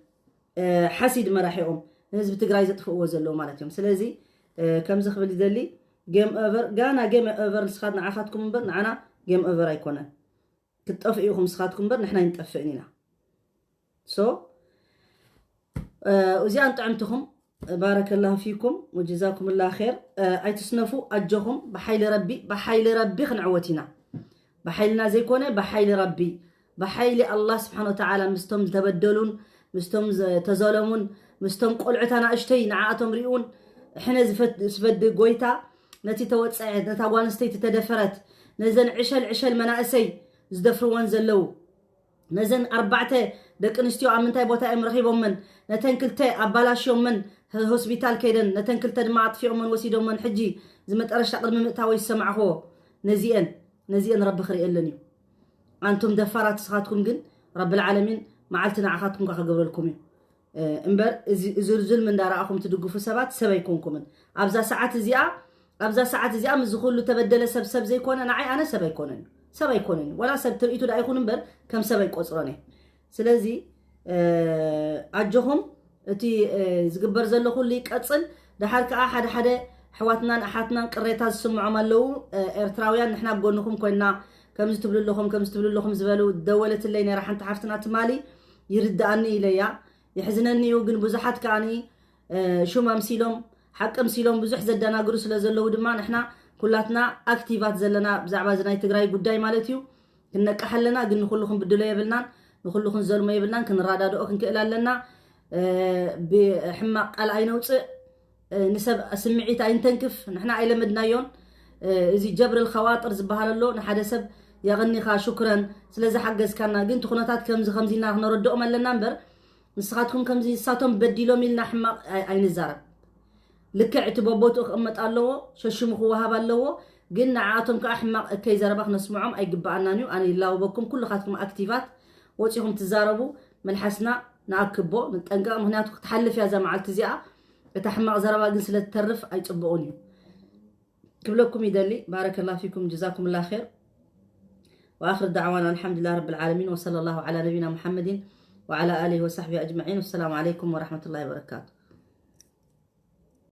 حسيد مراحيهم حزب تግራይ زطفو وزلو مالتهم سلازي كم زخبل يدلي جيم اوفر غانا جيم اوفر سخاتنا عخاتكم بر نعنا جيم اوفر ايكونه كتطفئيكم سخاتكم بر نحنا نطفئنينا سو وزيان طعمتكم بارك الله فيكم وجزاكم الله خير اي تصنفوا اجهم بحيل ربي خنعوتنا بحيلنا زي كونه بحيل ربي بحيل الله سبحانه وتعالى مستم تبدلون مستم تظلمون مستم قلعتنا اشتي نعاتهم ريون احنا زفد قويتا نتي توصعت نتا وانستي تدفرت نزن عشل مناسي زدفرون زلو نزن 4 ደቂ ኣንስትዮ ኣብ ምንታይ ቦታ እዮም ረኺቦምን ነተን ክልተ ኣባላሽዮምን ሆስፒታል ከይደን ነተን ክልተ ድማ ኣጥፊኦምን ወሲዶምን ሕጂ ዝመጠረሻ ቅድሚ ምእታወ ይሰማዕኽዎ ነዚአን ረቢ ክሪአለን እዩ ኣንቱም ደፋራት ስኻትኩም ግን ረቢ العالمين معلت نعخاتكم كغبرلكم امبر زلزل من دارأكم تدقفوا سبات سبا يكونكم ابزا ساعات زيا مزخلو تبدل سب زي كون انا سبا يكونن ولا سب تريتو دا يكون امبر كم سبا يقصروني سلازي اجهم اتي زغبر زلو كل يقصل دحر كا حدا حواتنا احاتنا قريتا سمعوا مالو ارتراويان نحنا بغونكم كنا كم تبلو لهم زبالو دولت اللي راح انت حفتنا تمالي يرداني اليا يحزنني وقن بزحات كاني شو ما مسيلهم حق مسيلهم بزح زدنا قرو سلازلو دما نحنا كلاتنا اكتيفات زلنا بزعبا زناي تግራይ ጉዳይ ማለትዩ كنقحلنا قن نخلوكم بدلو يبلنا نخلوكم زلمو يبلنا كنرادادو كنكلالنا بحماق قلعي نوص نسب سمعيت اينتنكف نحنا ايلمدنايون ازي جبر الخواطر زبهاللو نحدا سب يغني خا شكرا سلازي حجز كنا قنت خناتات كمزي نردقهم لنا نمبر نسخاتكم كمزي ساتهم بديلو ميلنا حماق اين الزرب لكعت بوبوتو امت الله ششمخ وهاب الله قلنا عاتهم كاحماق كي زربخ نسمعهم اي قبعنا نيو انا الله وبكم كل خاتكم اكتيفات وصيهم تزاربوا من حسنا ناكبو نتنقام هنا تحلف يا زمعه تزيا تحماق زربا قن سلترف اي طبقوني كبلكم يدلي بارك الله فيكم جزاكم الله خير وآخر دعوانا الحمد لله رب العالمين وصلى الله على نبينا محمد وعلى آله وصحبه أجمعين والسلام عليكم ورحمة الله وبركاته.